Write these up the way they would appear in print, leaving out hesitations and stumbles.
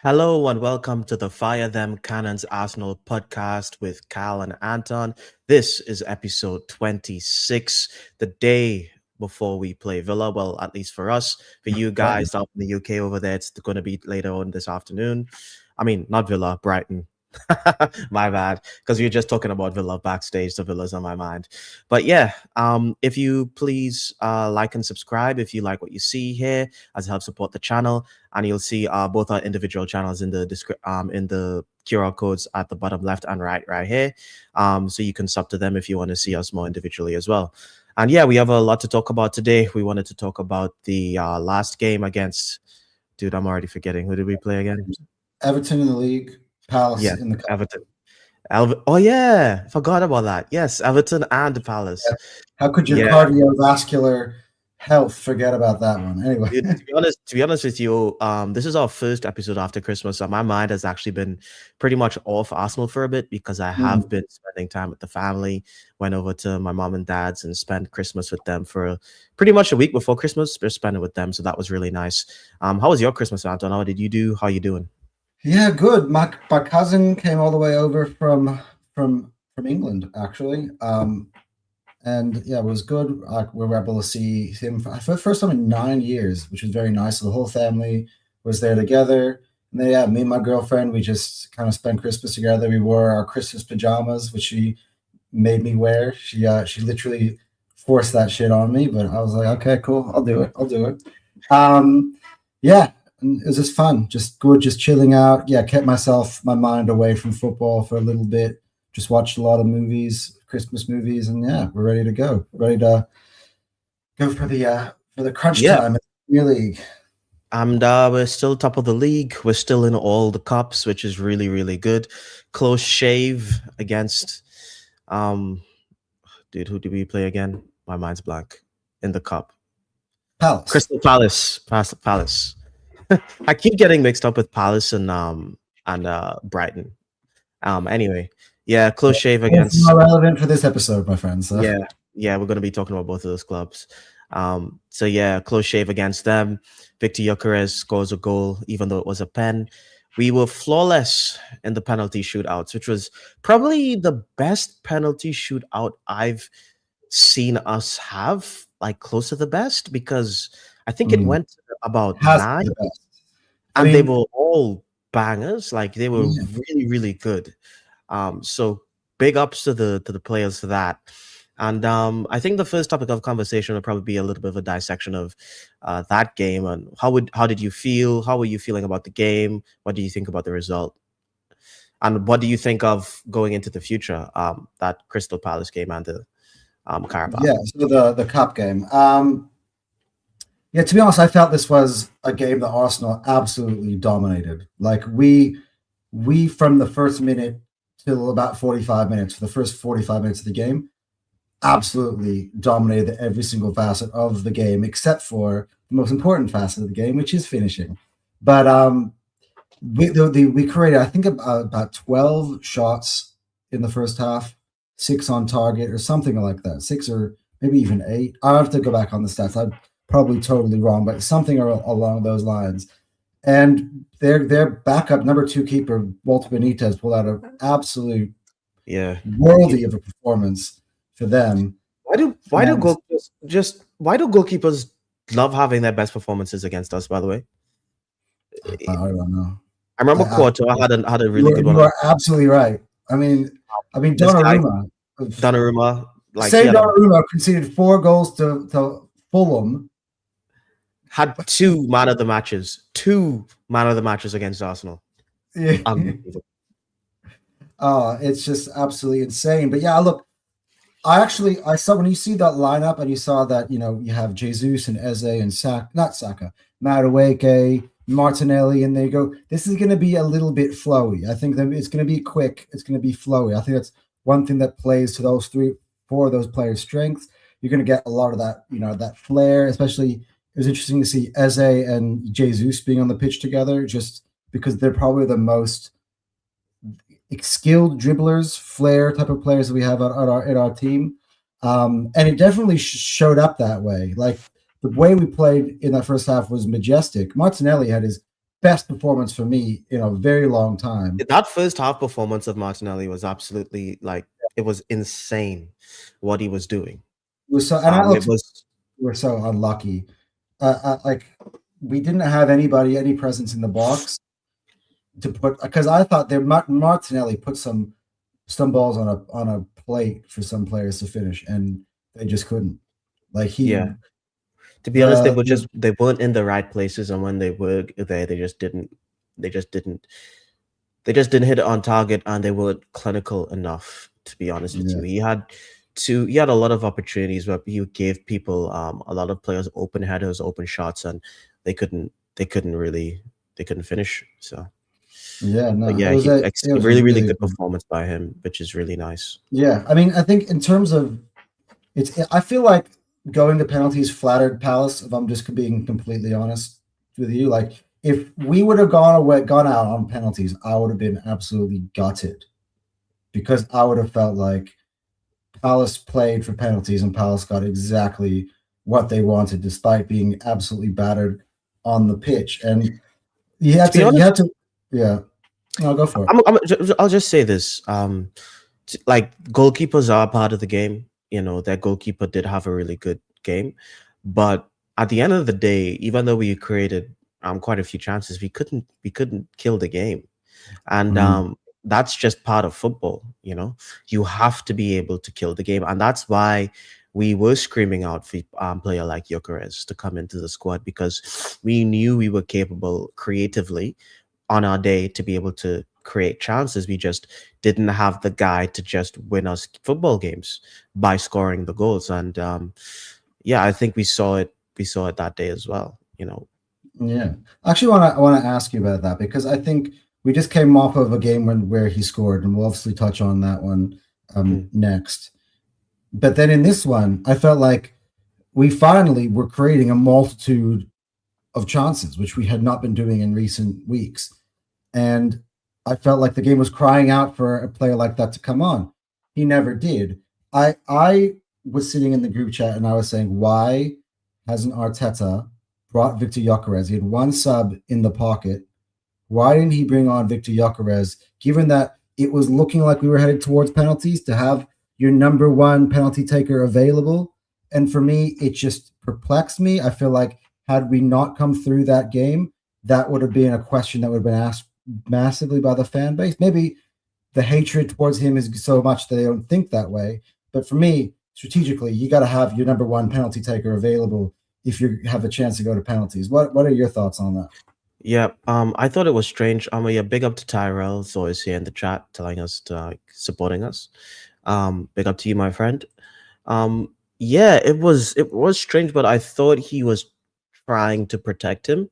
Hello and welcome to the Fire Them Cannons Arsenal podcast with Cal and Anton. This is episode 26, the day before we play Villa. Well, at least for us. For you Brighton. guys out in the UK over there, it's going to be later on this afternoon. I mean, not Villa, Brighton. My bad, because we were just talking about Villa backstage. The Villa's on my mind. But yeah, if you please like and subscribe if you like what you see here, as it helps support the channel. And you'll see both our individual channels in the QR codes at the bottom left and right here. So you can sub to them if you want to see us more individually as well. And yeah, we have a lot to talk about today. We wanted to talk about the last game against, dude, I'm already forgetting. Who did we play again? Everton in the league, Palace Yeah, in the cup. Everton. Oh yeah, forgot about that. Yes, Everton and Palace. Yeah. How could your Yeah. cardiovascular health forget about that one? Anyway, Dude, to be honest with you, this is our first episode after Christmas, so my mind has actually been pretty much off Arsenal for a bit because I have been spending time with the family. Went over to my mom and dad's and spent Christmas with them for pretty much a week before Christmas. Just spent it with them, so that was really nice. How was your Christmas, Anton? How did you do? How you doing? yeah, good. My cousin came all the way over from England actually, and yeah, it was good. We were able to see him for the first time in 9 years, which was very nice. So the whole family was there together. And then, yeah, me and my girlfriend, we just kind of spent Christmas together. We wore our Christmas pajamas, which she made me wear. She literally forced that shit on me, but I was like, okay, cool, I'll do it. Yeah, and it was just fun, just good, just chilling out. Yeah, kept my mind away from football for a little bit. Just watched a lot of movies, Christmas movies, and yeah, we're ready to go. Ready to go for the crunch time in the Premier League. And we're still top of the league. We're still in all the cups, which is really, really good. Close shave against, dude, who did we play again? My mind's blank. In the cup. Palace. Crystal Palace. Palace. I keep getting mixed up with Palace and Brighton. Anyway, yeah, close shave against. It's not relevant for this episode, my friends. So. Yeah, we're going to be talking about both of those clubs. So yeah, close shave against them. Victor Gyökeres scores a goal, even though it was a pen. We were flawless in the penalty shootouts, which was probably the best penalty shootout I've seen us have, like close to the best, because I think it went about 9, and they were all bangers. Like they were really, really good. So big ups to the players for that. And I think the first topic of conversation would probably be a little bit of a dissection of that game and how did you feel? How were you feeling about the game? What do you think about the result? And what do you think of going into the future? That Crystal Palace game and the Carabao. Yeah, so the cup game. Yeah, to be honest, I felt this was a game that Arsenal absolutely dominated. Like we from the first minute till about 45 minutes, for the first 45 minutes of the game, absolutely dominated every single facet of the game, except for the most important facet of the game, which is finishing. But we created, I think, about 12 shots in the first half, 6 on target or something like that, 6 or maybe even 8. I have to go back on the stats. I'm probably totally wrong, but something along those lines. And their backup number 2 keeper, Walter Benitez, pulled out an absolute worthy of a performance for them. Why do goalkeepers love having their best performances against us? By the way, I don't know. I remember Courtois had a really good one. You are absolutely right. I mean, Donnarumma, like Donnarumma conceded 4 goals to Fulham. Had 2 man of the matches against Arsenal. Yeah. It's just absolutely insane. But yeah, look, I saw when you see that lineup and you saw that, you have Jesus and Eze and Madueke, Martinelli, and they go, this is going to be a little bit flowy. I think that it's going to be quick. It's going to be flowy. I think that's one thing that plays to those 4 of those players' strengths. You're going to get a lot of that, that flair, especially it was interesting to see Eze and Jesus being on the pitch together, just because they're probably the most skilled dribblers, flair type of players that we have at our team. And it definitely showed up that way. Like the way we played in that first half was majestic. Martinelli had his best performance for me in a very long time. That first half performance of Martinelli was absolutely like it was insane what he was doing. It was so, and I It looked, was we're so unlucky. Like we didn't have any presence in the box to put, because I thought Martinelli put some balls on a plate for some players to finish, and they just couldn't. Like yeah. To be honest, they weren't in the right places, and when they were there, they just didn't hit it on target, and they weren't clinical enough. To be honest with you, he had a lot of opportunities where he gave people a lot of players open headers, open shots, and they couldn't finish. So yeah, no, but yeah, it was a really really good performance by him, which is really nice. yeah. I mean, I think in terms of I feel like going to penalties flattered Palace. If I'm just being completely honest with you, like if we would have gone out on penalties, I would have been absolutely gutted because I would have felt like Palace played for penalties and Palace got exactly what they wanted, despite being absolutely battered on the pitch. And To be honest, yeah. No, go for it. I'll just say this: like goalkeepers are part of the game. You know, that goalkeeper did have a really good game, but at the end of the day, even though we created quite a few chances, we couldn't kill the game, and that's just part of football. You know, you have to be able to kill the game, and that's why we were screaming out for player like Gyökeres to come into the squad, because we knew we were capable creatively on our day to be able to create chances. We just didn't have the guy to just win us football games by scoring the goals. And yeah, I think we saw it that day as well, you know. Yeah. Actually want to ask you about that, because I think we just came off of a game where he scored, and we'll obviously touch on that one next. But then in this one, I felt like we finally were creating a multitude of chances, which we had not been doing in recent weeks. And I felt like the game was crying out for a player like that to come on. He never did. I was sitting in the group chat and I was saying, why hasn't Arteta brought Victor Gyökeres? He had one sub in the pocket. Why didn't he bring on Victor Gyökeres, given that it was looking like we were headed towards penalties, to have your number one penalty taker available? And for me, it just perplexed me. I feel like had we not come through that game, that would have been a question that would have been asked massively by the fan base. Maybe the hatred towards him is so much that they don't think that way. But for me, strategically, you got to have your number one penalty taker available if you have a chance to go to penalties. What are your thoughts on that? Yeah, I thought it was strange. Yeah, big up to Tyrell. He's always here in the chat telling us to supporting us. Big up to you, my friend. Yeah, it was strange, but I thought he was trying to protect him.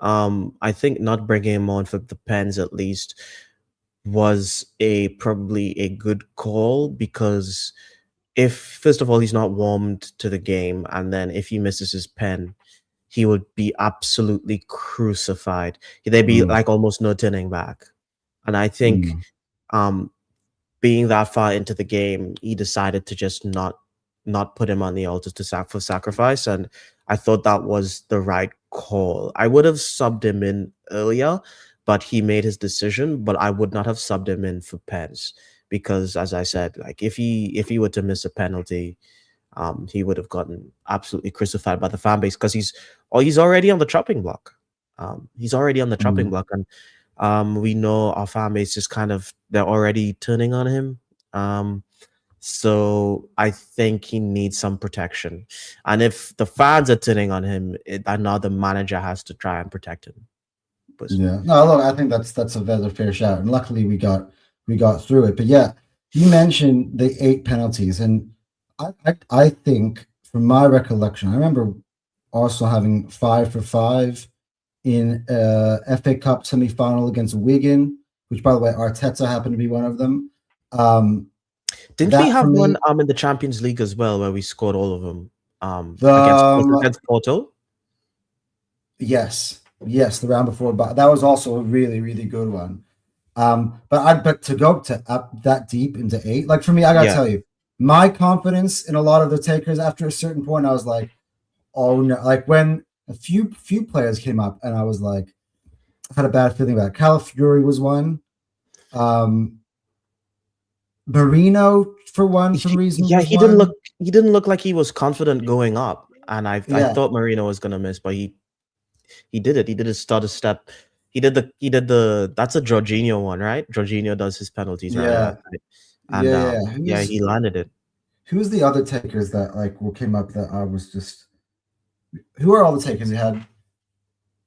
I think not bringing him on for the pens at least was probably a good call, because if first of all he's not warmed to the game, and then if he misses his pen, he would be absolutely crucified. There'd be like almost no turning back. And I think being that far into the game, he decided to just not put him on the altar for sacrifice, and I thought that was the right call. I would have subbed him in earlier, but he made his decision. But I would not have subbed him in for pens, because, as I said, like if he were to miss a penalty, he would have gotten absolutely crucified by the fan base, because he's already on the chopping block. He's already on the chopping block, and we know our fan base is they're already turning on him. So I think he needs some protection, and if the fans are turning on him, now the manager has to try and protect him. Yeah, no, look, I think that's a very fair shout, and luckily we got through it. But yeah, you mentioned the 8 penalties, and I think from my recollection, I remember Arsenal having 5 for 5 in FA Cup semi-final against Wigan, which, by the way, Arteta happened to be one of them. Didn't we have one in the Champions League as well, where we scored all of them against Porto? Yes, the round before, but that was also a really, really good one. But to go to up that deep into 8, like for me, I gotta tell you, my confidence in a lot of the takers after a certain point, I was like, oh no, like when a few players came up, and I was like, had a bad feeling about. Calafiori was one. Marino for one, some reason Yeah, was one. he didn't look like he was confident going up, and I Yeah, thought Marino was gonna miss, but he did it. He did his stutter step. He did the that's a Jorginho one, right? Jorginho does his penalties right at yeah, that time. And yeah. yeah, he landed it. Who's the other takers that like came up that I was just? Who are all the takers he had?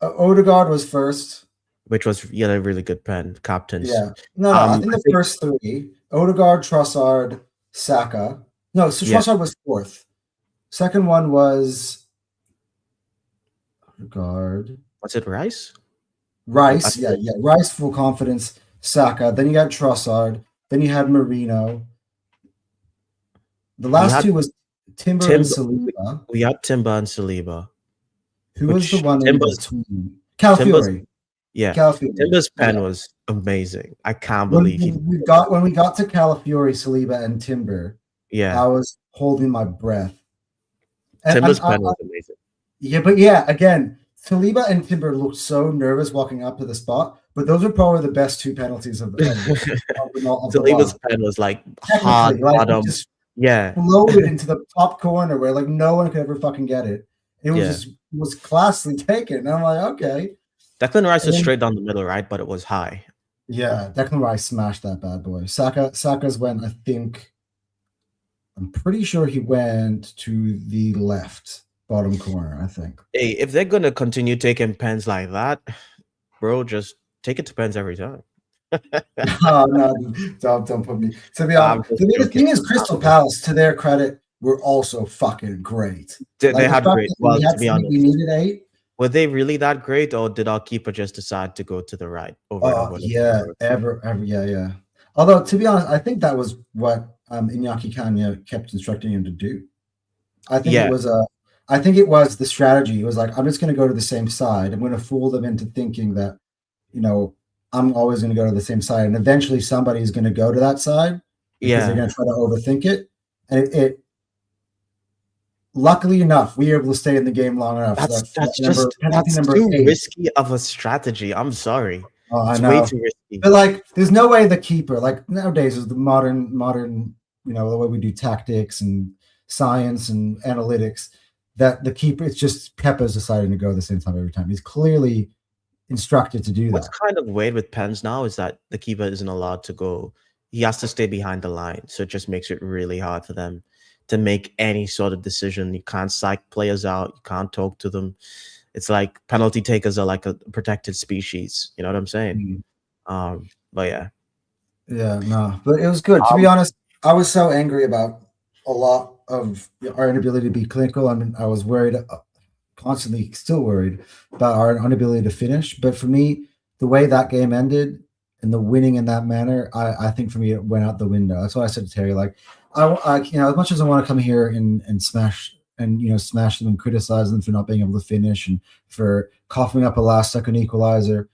Odegaard was first. Which was a really good pen, captains. Yeah, no. I think I the think first three: Odegaard, Trossard, Saka. No, so yeah, Trossard was fourth. Second one was Odegaard. what's it, Rice? I Rice, think yeah. Rice, full confidence. Saka. Then you got Trossard. Then you had Marino. The we last had two was Timber and Tim Saliba. we had Timber and Saliba, Who was the which one in Timber's between? Timber's Calafiori. yeah, Calafiori. Timber's Yeah. pen was amazing. I can't When, believe he when we got to Calafiori, Saliba, and Timber, yeah. I was holding my breath. And Timber's pen was amazing. yeah, again, Saliba and Timber looked so nervous walking up to the spot, but those are probably the best two penalties of the Saliba's lot. pen was like hard Technically, like bottom. just Yeah, floated into the top corner where like no one could ever fucking get it. It was yeah. just was classily taken. And I'm like, okay. Declan Rice was And straight down the middle, right? But it was high. yeah, Declan Rice smashed that bad boy. Saka's went, I think, I'm pretty sure he went to the left bottom corner, I think. Hey, if they're gonna continue taking pens like that, bro, just take it to pens every time. Oh no, don't put me. To be I'm honest, just the joking. thing is, Crystal Palace, to their credit, were also fucking great. They Like the had fact great. that Well, we to had be we honest, needed 8. were they really that great, or did our keeper just decide to go to the right over and over? Yeah, yeah. Although to be honest, I think that was what Iñaki Kanya kept instructing him to do. I think Yeah, it was the strategy. It was like, I'm just going to go to the same side. I'm going to fool them into thinking that, I'm always going to go to the same side, and eventually somebody's going to go to that side because they're yeah. going to try to overthink it. And it luckily enough, we were able to stay in the game long enough. That's number too 8. risky of a strategy. I'm sorry. I It's way know. too risky. But like, there's no way the keeper, like nowadays, is the modern, the way we do tactics and science and analytics, that the keeper, it's just Kepa's deciding to go the same time every time. He's clearly instructed to do What's that. kind of weird with pens now is that the keeper isn't allowed to go. He has to stay behind the line, so it just makes it really hard for them to make any sort of decision. You can't psych players out. You can't talk to them. It's like penalty takers are like a protected species. You know what I'm saying? But yeah. Yeah, no, but it was good. To be honest, I was so angry about a lot of our inability to be clinical. I mean, I was worried, constantly still worried about our inability to finish. But for me, the way that game ended and the winning in that manner, I think for me it went out the window. That's what I said to Terry. Like, I as much as I want to come here and smash smash them and criticize them for not being able to finish and for coughing up a last second equalizer,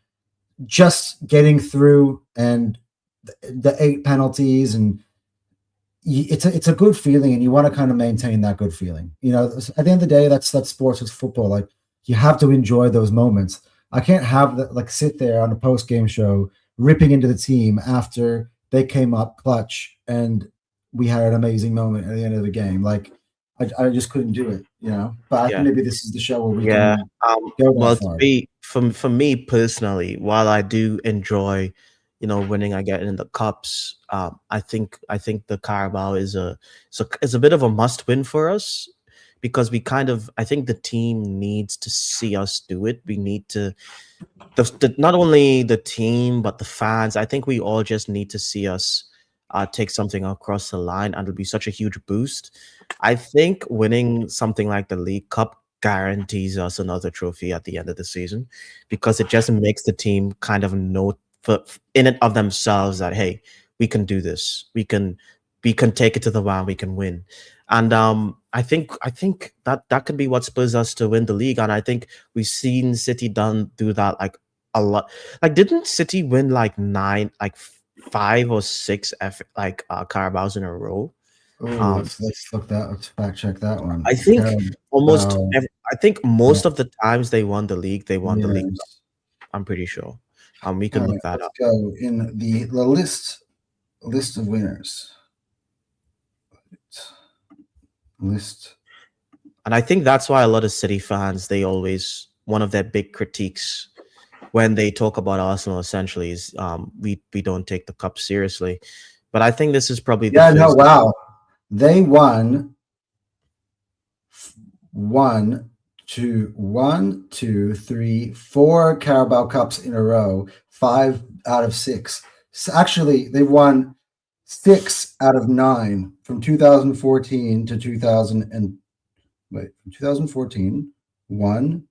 just getting through and the 8 penalties, and it's a good feeling, and you want to kind of maintain that good feeling. At the end of the day, that's sports, it's football. Like, you have to enjoy those moments. I can't have that, like, sit there on a post game show ripping into the team after they came up clutch and we had an amazing moment at the end of the game. Like, I just couldn't do it, But I think maybe this is the show where we can go that far. For me personally, while I do enjoy winning again in the cups, I think the Carabao is a bit of a must win for us, because I think the team needs to see us do it. We need to not only the team but the fans. I think we all just need to see us take something across the line, and it'll be such a huge boost. I think winning something like the League Cup guarantees us another trophy at the end of the season, because it just makes the team kind of know in it of themselves that, hey, we can do this. We can take it to the round. We can win. And I think that could be what spurs us to win the league. And I think we've seen City do that like a lot. Like, didn't City win like 5 or 6 Carabaos in a row? Let's let's fact check that one. I think I think most of the times they won the league. They won the league. I'm pretty sure. We All can right, look that let's up. go in the list of winners. List. And I think that's why a lot of City fans, they always, one of their big critiques when they talk about Arsenal essentially is we don't take the cup seriously. But I think this is probably the Yeah, no, first. wow. They won one, two, three, four Carabao Cups in a row, 5 out of 6. So actually, they won 6 out of 9 from 2014 to 2000 and wait, from 2014, 1,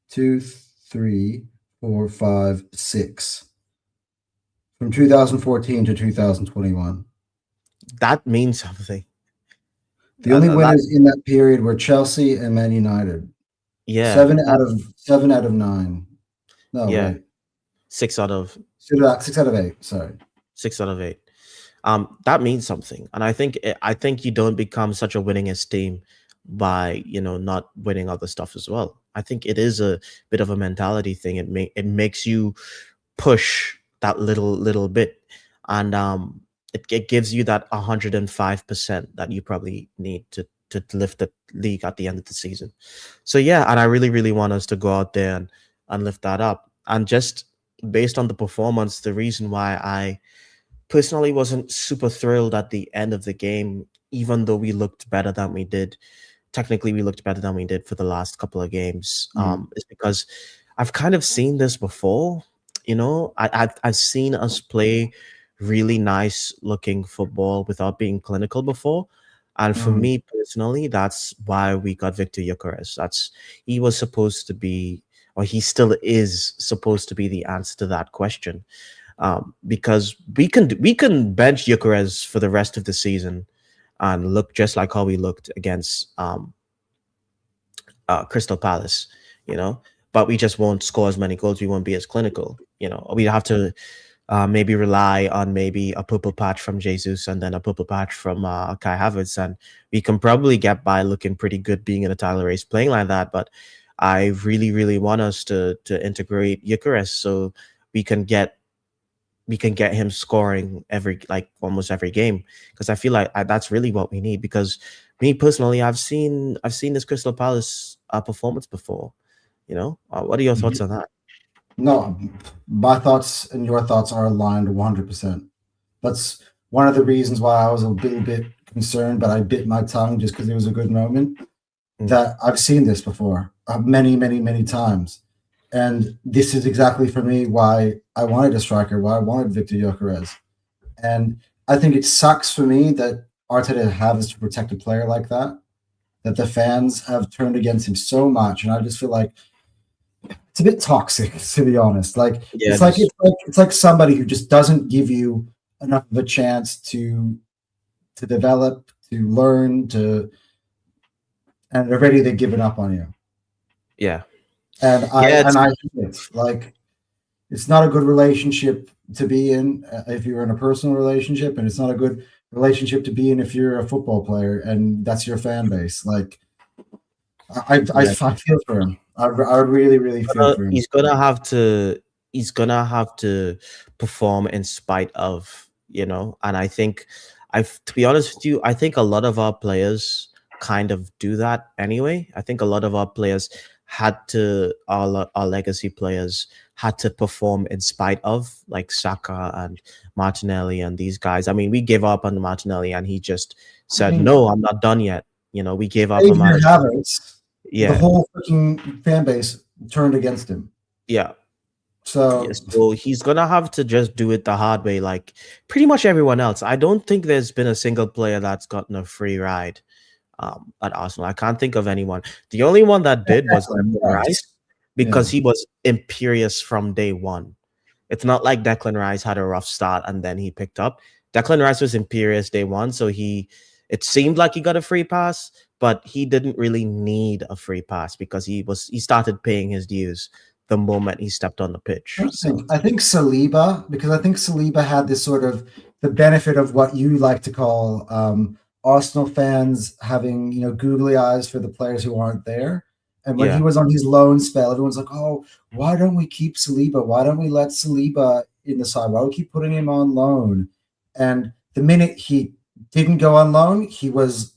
2, 3, 4, 5, 6. From 2014 to 2021. That means something. The only That winners in that period were Chelsea and Man United. yeah, 7 out of 9. No, yeah, wait. 6 out of 6 out of 8. Sorry. 6 out of 8. That means something, and I think you don't become such a winningest team by not winning other stuff as well. I think it is a bit of a mentality thing. It makes you push that little bit, and it gives you that 105% that you probably need to lift the league at the end of the season. So yeah, and I really want us to go out there and lift that up. And just based on the performance, the reason why I personally wasn't super thrilled at the end of the game, even though we looked better than we did. Technically, we looked better than we did for the last couple of games. Is because I've kind of seen this before. I've seen us play really nice looking football without being clinical before. And for me personally, that's why we got Victor Gyökeres. He was supposed to be, or he still is supposed to be the answer to that question. Because we can bench Gyökeres for the rest of the season and look just like how we looked against Crystal Palace, but we just won't score as many goals. We won't be as clinical. We have to maybe rely on maybe a purple patch from Jesus and then a purple patch from Kai Havertz, and we can probably get by looking pretty good being in a title race playing like that. But I really want us to integrate Gyökeres so we can get him scoring almost every game, because I feel like that's really what we need. Because me personally, I've seen this Crystal Palace performance before. What are your thoughts on that? No, my thoughts and your thoughts are aligned 100%. That's one of the reasons why I was a little bit concerned, but I bit my tongue just because it was a good moment. That I've seen this before many times. And this is exactly for me why I wanted a striker, why I wanted Victor Gyökeres. And I think it sucks for me that Arteta has to protect a player like that the fans have turned against him so much. And I just feel like it's a bit toxic, to be honest. Yeah, it's like somebody who just doesn't give you enough of a chance to develop, to learn, and already they've given up on you. Yeah. And it's not a good relationship to be in if you're in a personal relationship, and it's not a good relationship to be in if you're a football player and that's your fan base. I feel for him. I really feel for him. He's gonna have to perform in spite of, and I think to be honest with you, I think a lot of our players kind of do that anyway. I think a lot of our players our legacy players had to perform in spite of, like Saka and Martinelli and these guys. I mean, we gave up on Martinelli and he just said, "No, I'm not done yet." We gave up on Martinelli. The whole freaking fan base turned against him. Yeah. So he's gonna have to just do it the hard way, like pretty much everyone else. I don't think there's been a single player that's gotten a free ride at Arsenal. I can't think of anyone. The only one that did was Declan Rice, because he was imperious from day one. It's not like Declan Rice had a rough start and then he picked up. Declan Rice was imperious day one, so it seemed like he got a free pass, but he didn't really need a free pass because he started paying his dues the moment he stepped on the pitch. I think Saliba, because I think Saliba had this sort of the benefit of what you like to call Arsenal fans having, googly eyes for the players who aren't there. And when he was on his loan spell, everyone's like, oh, why don't we keep Saliba? Why don't we let Saliba in the side? Why do we keep putting him on loan? And the minute he didn't go on loan, he was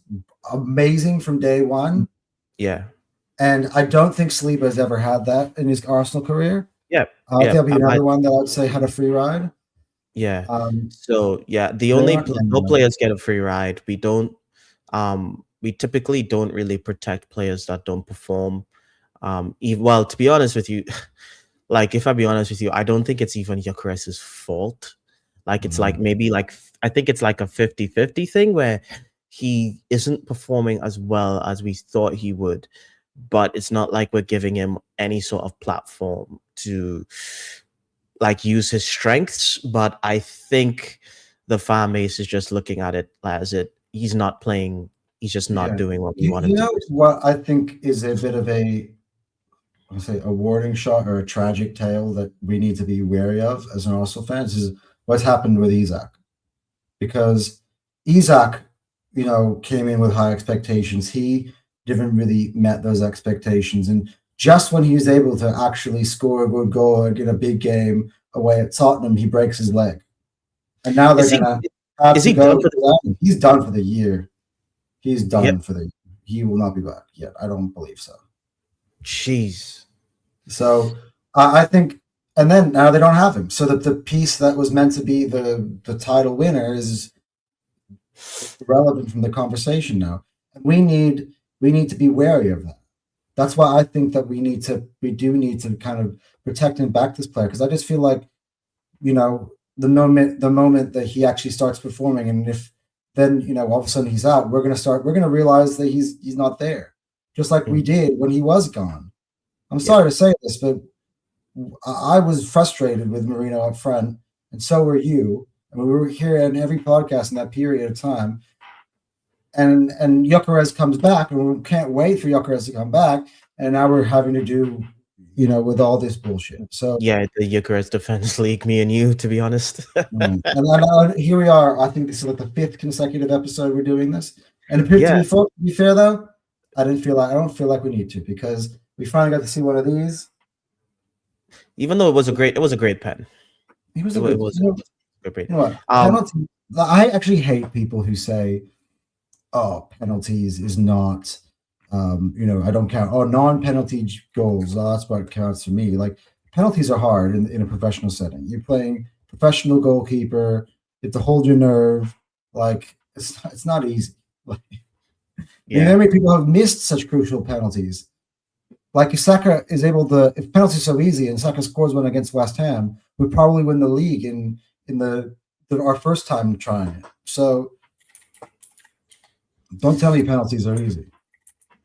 amazing from day one. Yeah. And I don't think Saliba has ever had that in his Arsenal career. Yeah. There'll be another one that I'd say had a free ride. Yeah. The only no players get a free ride. We don't. We typically don't really protect players that don't perform. Well, to be honest with you, like if I be honest with you, I don't think it's even Gyökeres's fault. Like it's like maybe like I think it's like a 50-50 thing where he isn't performing as well as we thought he would, but it's not like we're giving him any sort of platform to like use his strengths. But I think the fan base is just looking at it as he's not playing. He's just not doing what we want him to do. What I think is a bit of a warning shot or a tragic tale that we need to be wary of as an Arsenal fans is what's happened with Isak. Because Isak, came in with high expectations. He didn't really met those expectations. And just when he was able to actually score a good goal or get a big game away at Tottenham, he breaks his leg. And now they're going to have to go. He's done for the year. He's done for the year. He will not be back yet. I don't believe so. Jeez. So I think, and then now they don't have him. So that the piece that was meant to be the title winner is irrelevant from the conversation now. And we need to be wary of that. That's why I think that we do need to kind of protect and back this player, because I just feel like, the moment that he actually starts performing, and if then all of a sudden he's out, we're gonna realize that he's not there, just like we did when he was gone. I'm sorry to say this, but I was frustrated with Marino up front, and so were you. And we were here in every podcast in that period of time. And Gyökeres comes back, and we can't wait for Gyökeres to come back. And now we're having to do, with all this bullshit. So the Gyökeres Defense League, me and you, to be honest. And here we are. I think this is like the 5th consecutive episode we're doing this. And to be fair though, I don't feel like we need to, because we finally got to see one of these. Even though it was a great pen. It was a great. You know what? I actually hate people who say, "Oh, penalties is not." I don't count. Oh, non-penalty goals. That's what counts for me. Like, penalties are hard in a professional setting. You're playing professional goalkeeper. You have to hold your nerve. Like, it's not easy. Like, how many people have missed such crucial penalties? Like, if Saka is able to, if penalties are so easy and Saka scores one against West Ham, we probably win the league in our first time trying it. So don't tell me penalties are easy.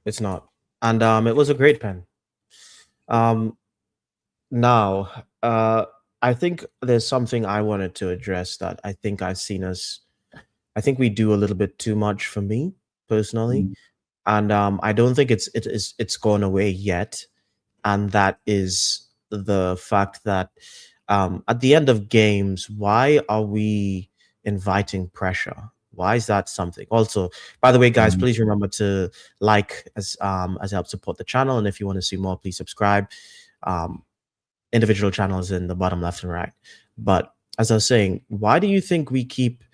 It's not. And it was a great pen. Now, I think there's something I wanted to address that I think I think we do a little bit too much for me personally. And I don't think it's gone away yet. And that is the fact that at the end of games, why are we inviting pressure? Why is that something? Also, by the way, guys, please remember to like as it helps support the channel. And if you want to see more, please subscribe. Individual channels in the bottom left and right. But as I was saying, why do you think we keep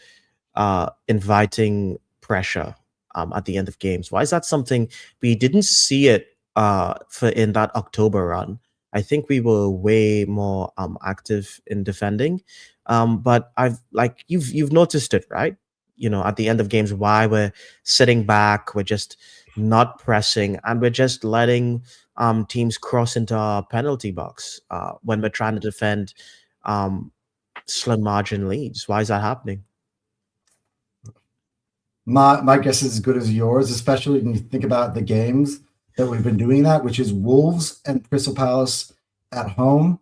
inviting pressure at the end of games? Why is that something we didn't see it in that October run? I think we were way more active in defending. But you've noticed it, right? At the end of games, why we're sitting back, we're just not pressing, and we're just letting teams cross into our penalty box when we're trying to defend slim margin leads. Why is that happening? My guess is as good as yours, especially when you think about the games that we've been doing that, which is Wolves and Crystal Palace at home.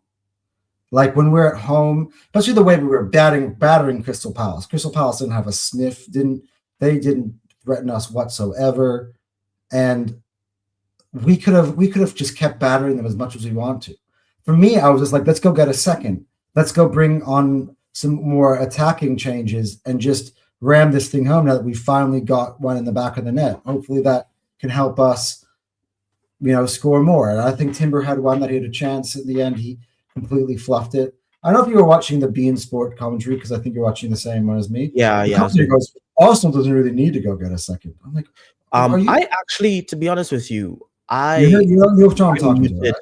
Like, when we're at home, especially the way we were battering Crystal Palace. Crystal Palace didn't have a sniff. They didn't threaten us whatsoever, and we could have just kept battering them as much as we want to. For me, I was just like, let's go get a second. Let's go bring on some more attacking changes and just ram this thing home now that we finally got one in the back of the net. Hopefully that can help us, score more. And I think Timber had one that he had a chance in the end. He completely fluffed it. I don't know if you were watching the Bein Sport commentary, because I think you're watching the same one as me. Yeah, The yeah. commentary goes, Arsenal doesn't really need to go get a second. I'm like, are you? I actually, to be honest with you, You know what I'm talking about, right?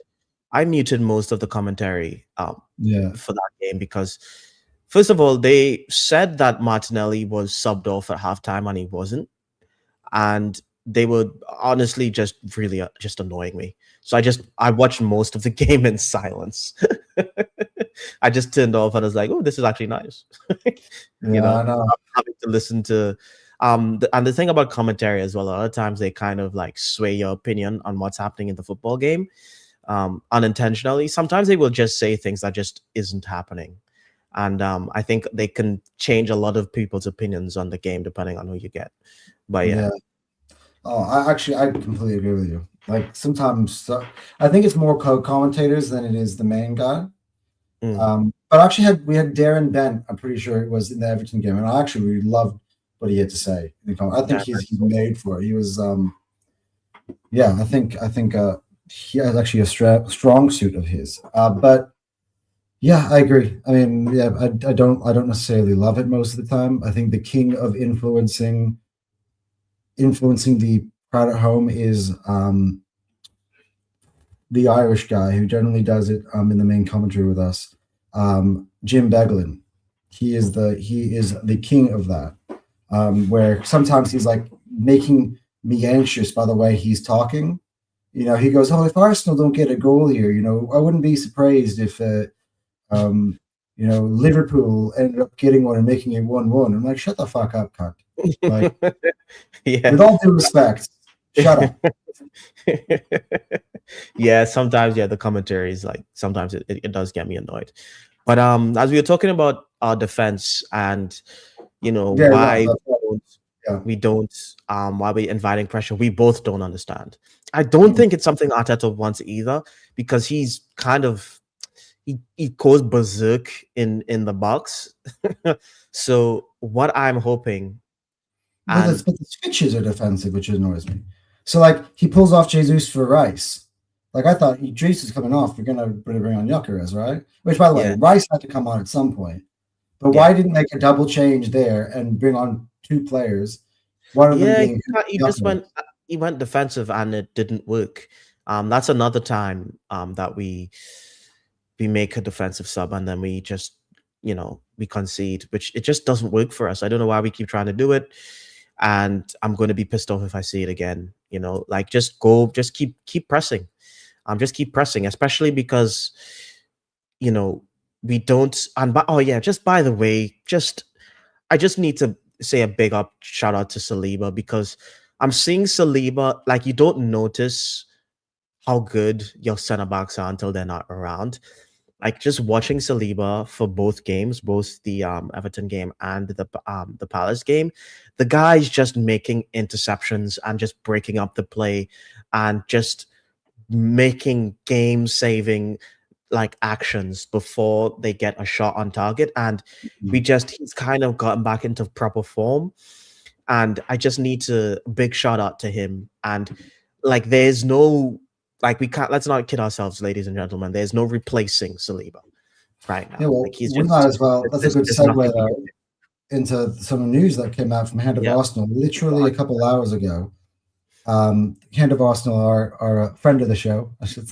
I muted most of the commentary Yeah. for that game because, first of all, they said that Martinelli was subbed off at halftime and he wasn't, and they were honestly just really just annoying me. So I watched most of the game in silence. I just turned off and I was like, "Oh, this is actually nice." I know. Having to listen to and the thing about commentary as well, a lot of times they kind of like sway your opinion on what's happening in the football game unintentionally. Sometimes they will just say things that just isn't happening, and I think they can change a lot of people's opinions on the game depending on who you get. But yeah. Oh, I completely agree with you. Like sometimes I think it's more co-commentators than it is the main guy. But actually we had Darren Bent, I'm pretty sure it was in the Everton game, and I actually really loved what he had to say. I think he's made for it. He was I think he has actually a strong suit of his. But yeah, I agree. I mean, yeah, I don't necessarily love it most of the time. I think the king of influencing the crowd at home is the Irish guy who generally does it in the main commentary with us, Jim Beglin. He is the king of that. Where sometimes he's like making me anxious by the way he's talking. He goes, "Oh, if Arsenal don't get a goal here, I wouldn't be surprised if Liverpool ended up getting one and making it 1-1." I'm like, shut the fuck up, cunt. Like, with all due respect, shut up. Yeah, sometimes the commentary is like sometimes it does get me annoyed. But as we were talking about our defense and why we're inviting pressure, we both don't understand. I don't think it's something Arteta wants either, because he's kind of he goes berserk in the box. So what I'm hoping, but the switches are defensive, which annoys me. So like he pulls off Jesus for Rice. Like I thought Jesus is coming off, you're gonna bring on Gyökeres, right? Which by the way, Rice had to come on at some point. But why didn't make a double change there and bring on two players? One of them being he went defensive and it didn't work. That's another time that we make a defensive sub and then we just we concede, which it just doesn't work for us. I don't know why we keep trying to do it, and I'm going to be pissed off if I see it again. Like just keep pressing. Just keep pressing, especially because we don't. And just by the way, I just need to say a big shout out to Saliba, because I'm seeing Saliba, like, you don't notice how good your center backs are until they're not around. Like just watching Saliba for both games, both the Everton game and the Palace game, the guy's just making interceptions and just breaking up the play and just making game-saving like actions before they get a shot on target. And he's kind of gotten back into proper form. And I just need big shout out to him. And like, there's no, like, let's not kid ourselves, ladies and gentlemen. There's no replacing Saliba right now. Yeah, well, like we might as well. That's a good segue into some news that came out from Hand of Arsenal literally a couple hours ago. Hand of Arsenal are a friend of the show, I should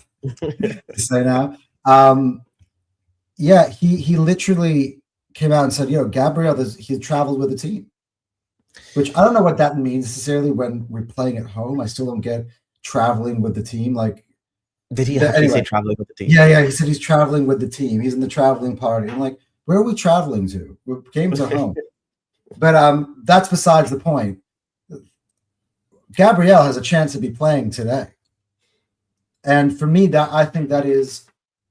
say now. He literally came out and said, Gabriel, he traveled with the team, which I don't know what that means necessarily when we're playing at home. I still don't get traveling with the team. Like, did he actually say traveling with the team? Yeah, he said he's traveling with the team. He's in the traveling party. I'm like, where are we traveling to? Games are home. But that's besides the point. Gabriel has a chance to be playing today. And for me, I think that is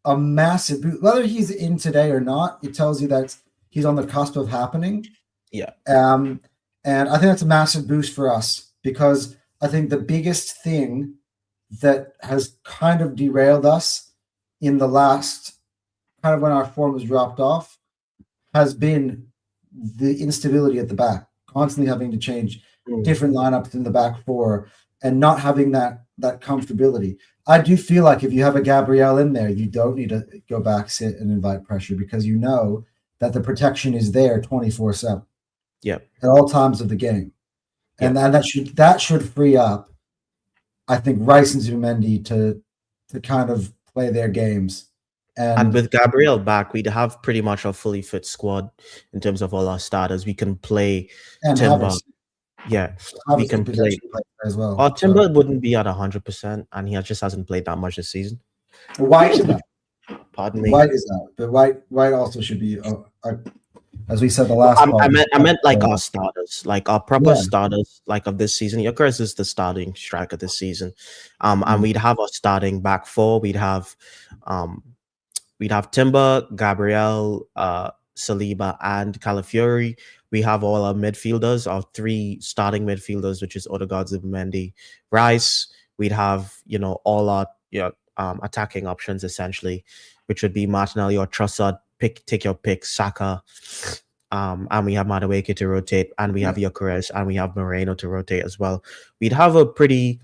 a massive boost. Whether he's in today or not, it tells you that he's on the cusp of happening. Yeah. And I think that's a massive boost for us, because I think the biggest thing that has kind of derailed us in the last, kind of when our form was dropped off, has been the instability at the back, constantly having to change different lineups in the back four and not having that comfortability. I do feel like if you have a Gabrielle in there, you don't need to go back, sit, and invite pressure because you know that the protection is there 24/7 Yeah, at all times of the game, yeah. and that should free up, I think, Rice and Zumendi to kind of play their games, And and with Gabriel back, we'd have pretty much a fully fit squad in terms of all our starters. We can play Timber. Havertz. Yeah, we Havertz can could play. potentially play as well. Our So Timber wouldn't be at 100%, and he just hasn't played that much this season. White is out. Pardon me. White is out, but White also should be. As we said the last I part. meant like our starters, like our proper Yeah. starters, like of this season. Yokeres is the starting striker this season, and Mm. we'd have our starting back four. We'd have Timber, Gabriel, Saliba, and Calafiori. We have all our midfielders, our three starting midfielders, which is Odegaard, Zubimendi, Rice. We'd have, all our attacking options essentially, which would be Martinelli or Trossard. Take your pick, Saka. And we have Madueke to rotate, and we have Yokeres, and we have Moreno to rotate as well. We'd have a pretty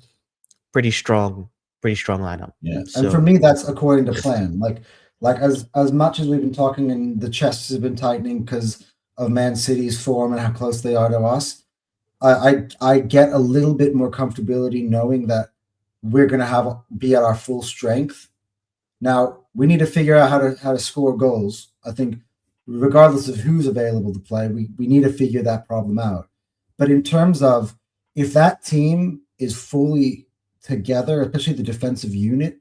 strong lineup. Yeah, So, and for me, that's according to plan. Like as much as we've been talking and the chests have been tightening because of Man City's form and how close they are to us, I get a little bit more comfortability knowing that we're going to be at our full strength. Now we need to figure out how to score goals. I think regardless of who's available to play, we need to figure that problem out. But in terms of if that team is fully together, especially the defensive unit,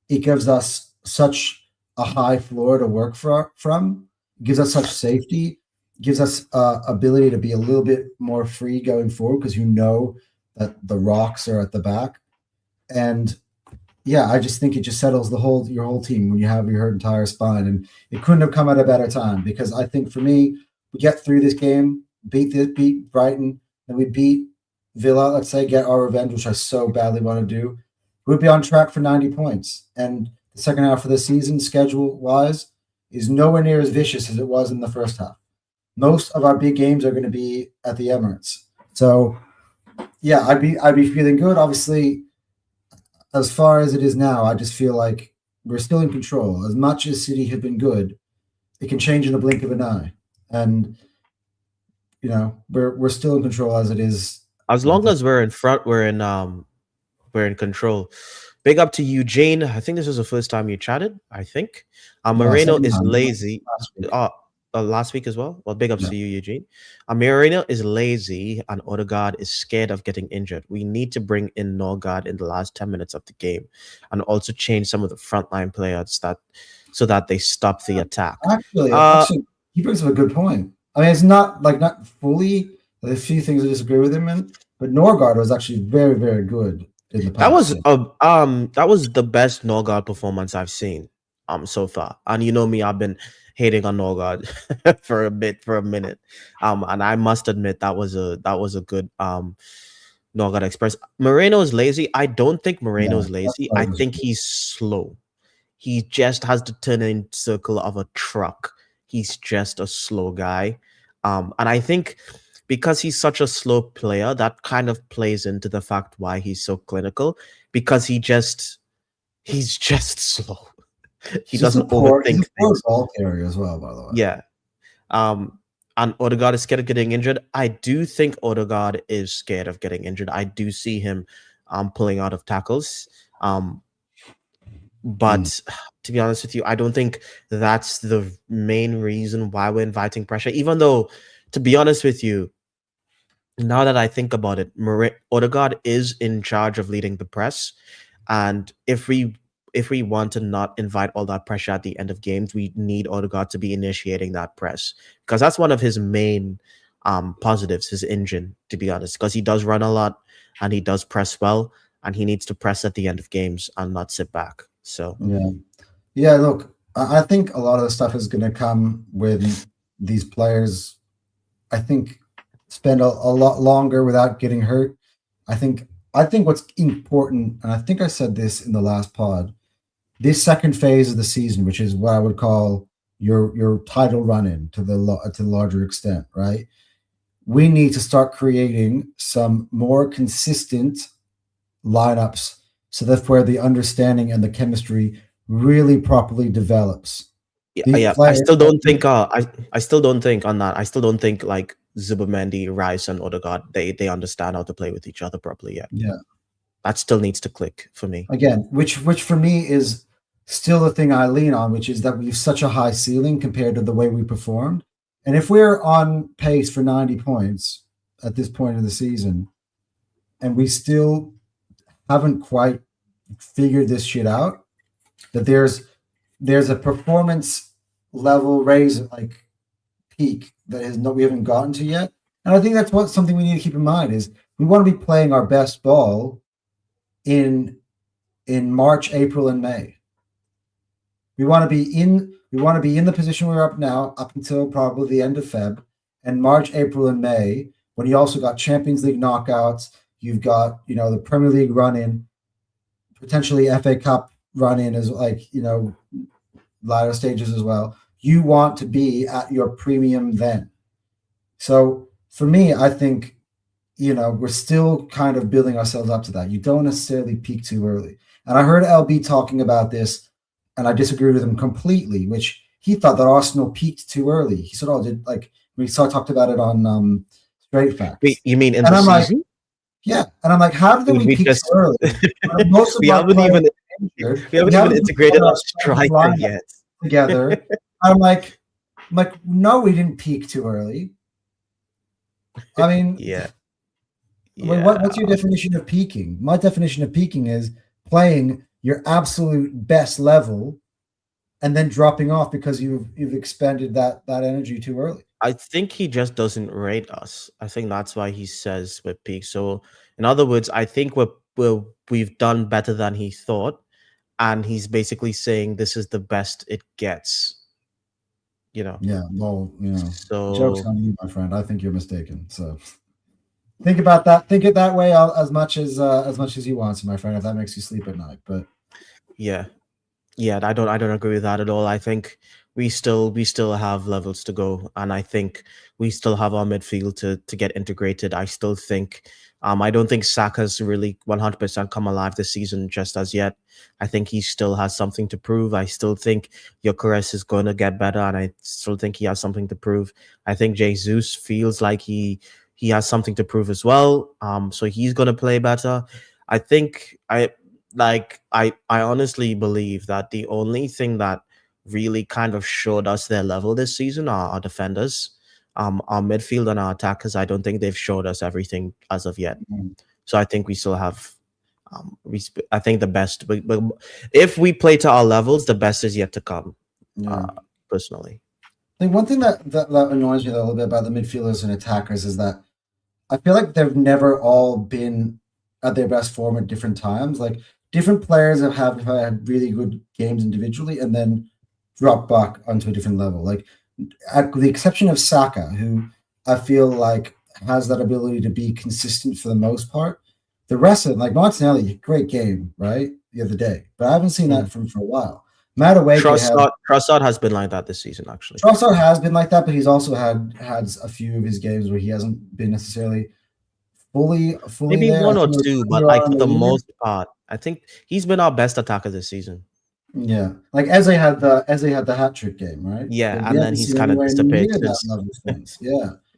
it gives us such a high floor to work from, gives us such safety, gives us ability to be a little bit more free going forward because you know that the rocks are at the back. And yeah, I just think it just settles your whole team when you have your entire spine, and it couldn't have come at a better time because I think for me, we get through this game, beat Brighton, and we beat Villa. Let's say get our revenge, which I so badly want to do. We'd be on track for 90 points, and the second half of the season, schedule-wise, is nowhere near as vicious as it was in the first half. Most of our big games are going to be at the Emirates, so yeah, I'd be feeling good. Obviously, as far as it is now, I just feel like we're still in control. As much as City have been good, it can change in a blink of an eye, and we're still in control as it is. As long as we're in front, we're in control. Big up to Eugene. I think this was the first time you chatted. I think Moreno is lazy. Last week as well. Well, big ups to you, Eugene. Moreno is lazy, and Odegaard is scared of getting injured. We need to bring in Norgard in the last 10 minutes of the game, and also change some of the frontline players so that they stop the attack. Actually, he brings up a good point. I mean, it's not fully. There's a few things I disagree with him in, but Norgard was actually very, very good in the past. That was the best Norgard performance I've seen so far. And you know me, I've been hating on Norgard for a minute. And I must admit that was a good Norgard Express. Moreno is lazy. I don't think Moreno is lazy. I think he's slow. He just has the turning circle of a truck. He's just a slow guy. And I think because he's such a slow player, that kind of plays into the fact why he's so clinical, because he's just slow. He doesn't overthink things. Ball carrier as well, by the way. Yeah. And Odegaard is scared of getting injured. I do think Odegaard is scared of getting injured. I do see him pulling out of tackles. But to be honest with you, I don't think that's the main reason why we're inviting pressure. Even though, to be honest with you, now that I think about it, Odegaard is in charge of leading the press. And if we want to not invite all that pressure at the end of games, we need Odegaard to be initiating that press, because that's one of his main positives, his engine, to be honest, because he does run a lot and he does press well, and he needs to press at the end of games and not sit back. So yeah. Look, I think a lot of the stuff is going to come with these players. I think spend a lot longer without getting hurt. I think what's important, and I think I said this in the last pod, this second phase of the season, which is what I would call your title run-in to the larger extent, right? We need to start creating some more consistent lineups So that's where the understanding and the chemistry really properly develops. These Yeah. I players, still don't think. I still don't think on that. I still don't think like Zubomendi, Rice, and Odegaard they understand how to play with each other properly yet. yeah, That still needs to click for me. again, which for me is still the thing I lean on, which is that we have such a high ceiling compared to the way we performed. And if we're on pace for 90 points at this point of the season, and we still haven't quite figured this shit out, that there's a performance level raise like peak that we haven't gotten to yet. And I think that's something we need to keep in mind is we want to be playing our best ball in March, April, and May. We want to be in the position we're up now, up until probably the end of Feb, and March, April, and May, when you also got Champions League knockouts, you've got the Premier League run in, potentially FA Cup run in as latter stages as well. You want to be at your premium then. So for me, I think we're still kind of building ourselves up to that. You don't necessarily peak too early. And I heard LB talking about this, and I disagree with him completely, which he thought that Arsenal peaked too early. He said, we talked about it on Straight Facts. Wait, you mean in and the I'm season? Like, yeah. And I'm like, how did we peak too early? Most of we haven't even integrated our striker yet. Together. I'm like, no, we didn't peak too early. I mean, yeah. What's your definition of peaking? My definition of peaking is playing your absolute best level and then dropping off because you've expended that energy too early. I think he just doesn't rate us. I think that's why he says we're peak. So in other words, I think we've done better than he thought, and he's basically saying this is the best it gets. Yeah, well, so joke's on you, my friend. I think you're mistaken. So think about that. Think it that way as much as you want to, my friend, if that makes you sleep at night. But yeah, I don't agree with that at all. I think we still have levels to go, and I think we still have our midfield to get integrated. I still think I don't think Saka's really 100% come alive this season just as yet. I think he still has something to prove. I still think Gyökeres is going to get better, and I still think he has something to prove. I think Jesus feels like he has something to prove as well. So he's going to play better. I think I honestly believe that the only thing that really kind of showed us their level this season are our defenders. Our midfield and our attackers, I don't think they've showed us everything as of yet. So I think we still have, I think the best. But if we play to our levels, the best is yet to come. Personally, I think one thing that annoys me a little bit about the midfielders and attackers is that I feel like they've never all been at their best form at different times. Like different players have had really good games individually and then drop back onto a different level. Like at the exception of Saka, who I feel like has that ability to be consistent for the most part. The rest of them, like Martinelli, great game, right? The other day. But I haven't seen that from for a while. Trossard has been like that this season, actually. Trossard has been like that, but he's also had a few of his games where he hasn't been necessarily fully maybe there. One or two, but like for the most part, I think he's been our best attacker this season. Yeah, like Eze had the hat trick game, right? Yeah, and then he's kind of disappeared since.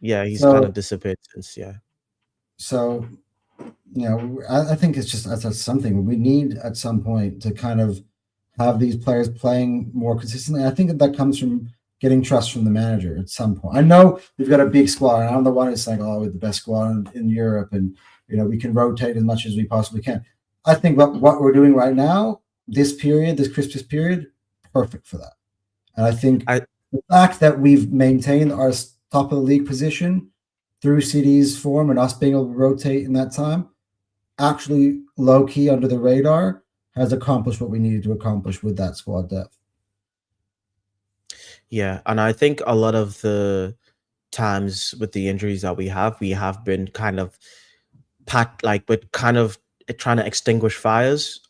Yeah, he's kind of disappeared since. Yeah. So, I think it's just that's something we need at some point to kind of have these players playing more consistently. I think that comes from getting trust from the manager at some point. I know we've got a big squad, and I'm the one who's saying, "Oh, we're the best squad in Europe, and we can rotate as much as we possibly can." I think what we're doing right now, this Christmas period, perfect for that. And I think the fact that we've maintained our top of the league position through City's form and us being able to rotate in that time, actually low key under the radar, has accomplished what we needed to accomplish with that squad depth. Yeah, and I think a lot of the times with the injuries that we have been kind of trying to extinguish fires.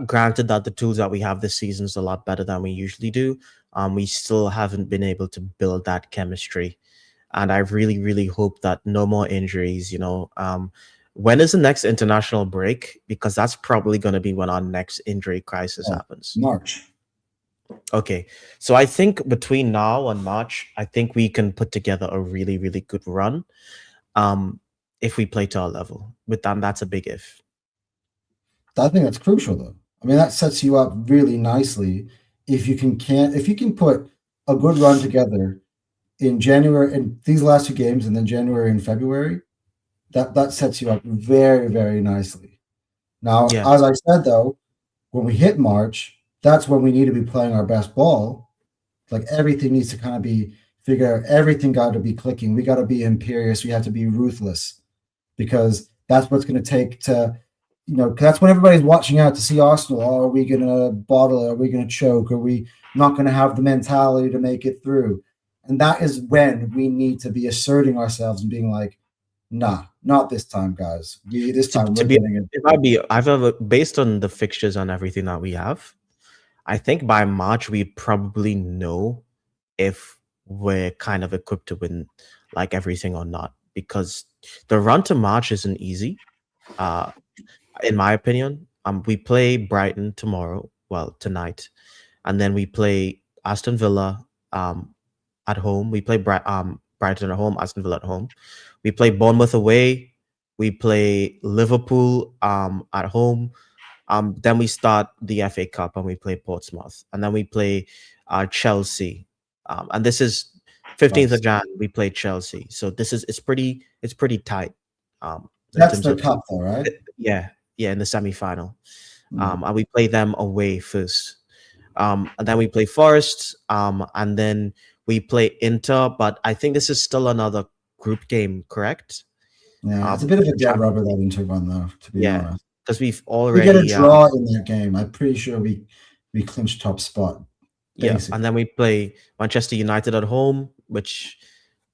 Granted that the tools that we have this season is a lot better than we usually do. We still haven't been able to build that chemistry, and I really, really hope that no more injuries. When is the next international break? Because that's probably going to be when our next injury crisis happens. March. Okay, so I think between now and March, I think we can put together a really, really good run. If we play to our level, with them, that's a big if. I think that's crucial, though. I mean, that sets you up really nicely if you can put a good run together in January and these last two games, and then January and February. That sets you up very, very nicely. Now, Yeah, as I said, though, when we hit March, that's when we need to be playing our best ball. Like everything needs to kind of be figured out. Everything got to be clicking. We got to be imperious. We have to be ruthless because that's what's going to take to, that's when everybody's watching out to see Arsenal. Oh, are we going to bottle it? Are we going to choke? Are we not going to have the mentality to make it through? And that is when we need to be asserting ourselves and being like, nah, not this time, guys. This time to we're be, getting it. I've ever based on the fixtures and everything that we have. I think by March we probably know if we're kind of equipped to win like everything or not, because the run to March isn't easy. In my opinion, we play Brighton tomorrow, well tonight, and then we play Aston Villa at home. We play Brighton at home, Aston Villa at home. We play Bournemouth away. We play Liverpool at home. Then we start the FA Cup and we play Portsmouth, and then we play Chelsea. And this is 15th of Jan. We play Chelsea, so it's pretty tight. In That's terms the of cup, though, right? yeah, in the semi-final. And we play them away first. And then we play Forest, and then we play Inter. But I think this is still another group game, correct? Yeah, it's a bit of a dead rubber, that Inter one, though, to be honest. Because we've We get a already draw in that game. I'm pretty sure we clinch top spot. Basically. and then we play Manchester United at home, which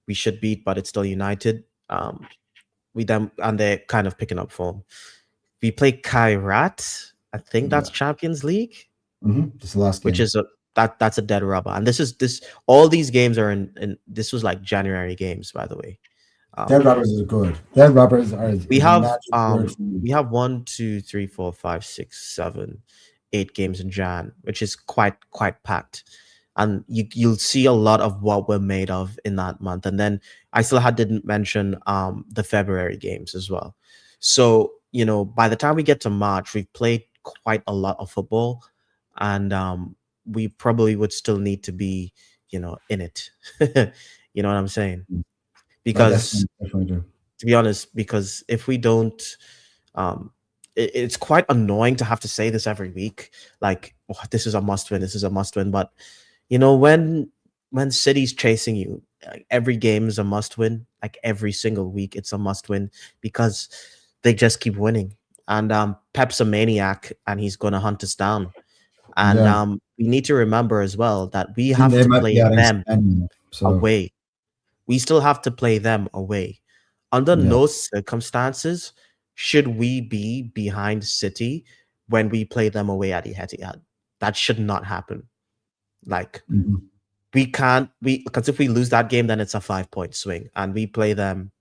we should beat, but it's still United. And they're kind of picking up form. We play Kairat. I think that's Champions League. This last game, which is that's a dead rubber. And this all these games are in this was like January games, by the way. Dead rubbers is good. Dead rubbers are. We have 1, 2, 3, 4, 5, 6, 7, 8 games in Jan, which is quite packed. And you'll see a lot of what we're made of in that month. And then I still didn't mention the February games as well. So by the time we get to March, we've played quite a lot of football, and we probably would still need to be in it. You know what I'm saying? Because to be honest, because if we don't, it's quite annoying to have to say this every week, like, oh, this is a must win, but when City's chasing you, like, every game is a must win, like every single week it's a must win, because they just keep winning. And Pep's a maniac, and he's going to hunt us down. And we need to remember as well that we have to play them away. We still have to play them away. Under no circumstances should we be behind City when we play them away at Etihad. That should not happen. Like, we can't, because if we lose that game, then it's a 5-point swing, and we play them.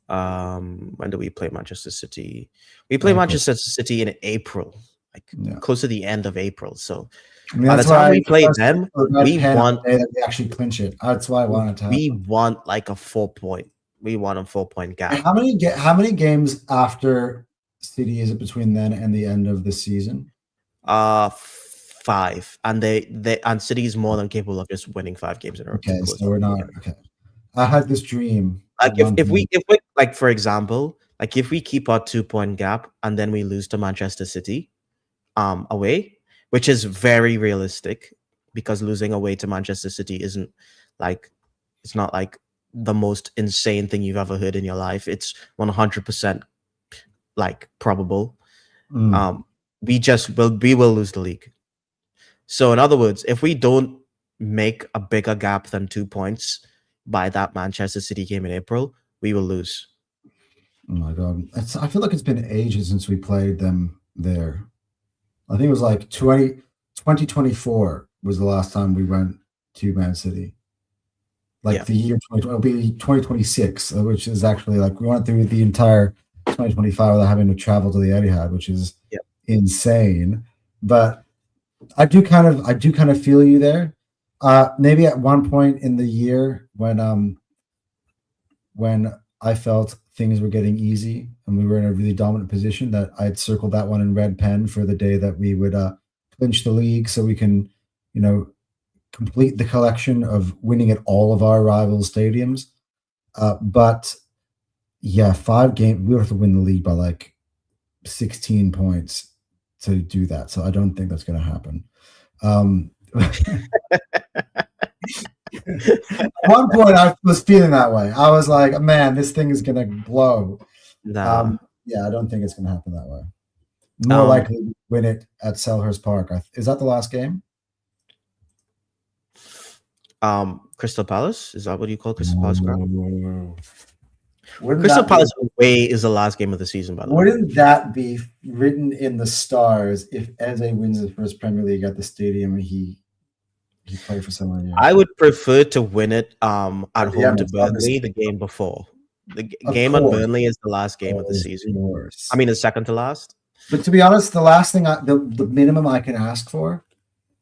When do we play Manchester City? We play Manchester City in April, like close to the end of April. So by the time we play them, we want that we actually clinch it. That's why I wanted to. We want like a 4-point. We want a 4-point gap. And how many games after City is it between then and the end of the season? 5, and and City is more than capable of just winning 5 games in a row. Okay, so we're not okay. I had this dream. Like if we like, for example, like if we keep our 2-point gap and then we lose to Manchester City, away, which is very realistic, because losing away to Manchester City isn't like, it's not like the most insane thing you've ever heard in your life. It's 100% like probable. We will lose the league. So in other words, if we don't make a bigger gap than 2 points by that Manchester City game in April, we will lose. Oh my God. I feel like it's been ages since we played them there. I think it was like 2024 was the last time we went to Man City. like Yeah. the year 2020, it'll be 2026, which is actually like we went through the entire 2025 without having to travel to the Etihad, which is Yeah. insane. But I do kind of feel you there. Maybe at one point in the year when I felt things were getting easy and we were in a really dominant position, that I'd circled that one in red pen for the day that we would clinch the league, so we can, complete the collection of winning at all of our rival stadiums. But yeah, 5 games, we have to win the league by like 16 points to do that. So I don't think that's going to happen. At one point, I was feeling that way. I was like, man, this thing is going to blow. Nah. Yeah, I don't think it's going to happen that way. More likely win it at Selhurst Park. Is that the last game? Crystal Palace, is that what you call Crystal Palace? Wouldn't Crystal that Palace away is the last game of the season, by the way. Wouldn't that be written in the stars if Eze wins his first Premier League at the stadium and he played for someone? I would prefer to win it at home to Emirates, Burnley obviously. the game before. The Of game at course. Burnley is the last game of the season. Course. I mean, the second to last. But to be honest, the last thing, the minimum I can ask for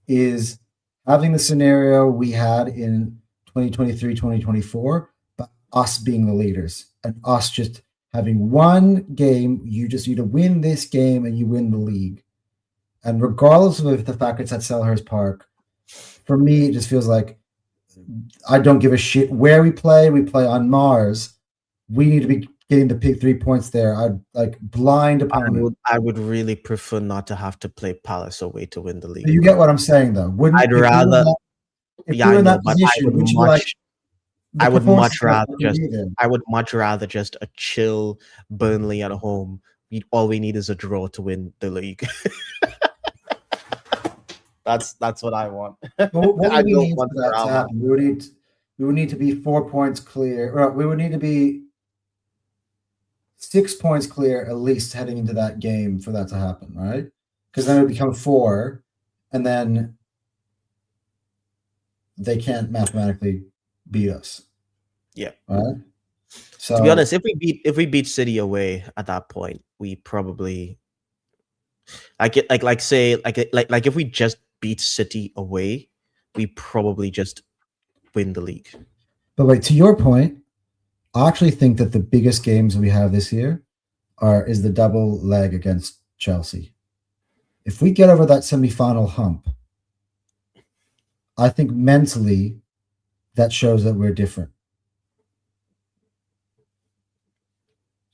is having the scenario we had in 2023, 2024, but us being the leaders and us just having one game. You just need to win this game and you win the league. And regardless of the fact it's at Selhurst Park, for me, it just feels like I don't give a shit where we play. We play on Mars. We need to be getting the big 3 points there. I'd like blind opponent. I would really prefer not to have to play Palace away to win the league. You get what I'm saying, though. I'd rather. Yeah, I know, but I would much rather just a chill Burnley at home. All we need is a draw to win the league. That's what I want. What I don't want that to happen. We would need to be 4 points clear. Or we would need to be 6 points clear at least heading into that game for that to happen, right? Because then it would become 4, and then they can't mathematically beat us. Yeah. Right. So to be honest, if we beat City away at that point, we probably like if we just beat City away, we probably just win the league. But wait, to your point, I actually think that the biggest games we have this year is the double leg against Chelsea. If we get over that semi-final hump, I think mentally that shows that we're different.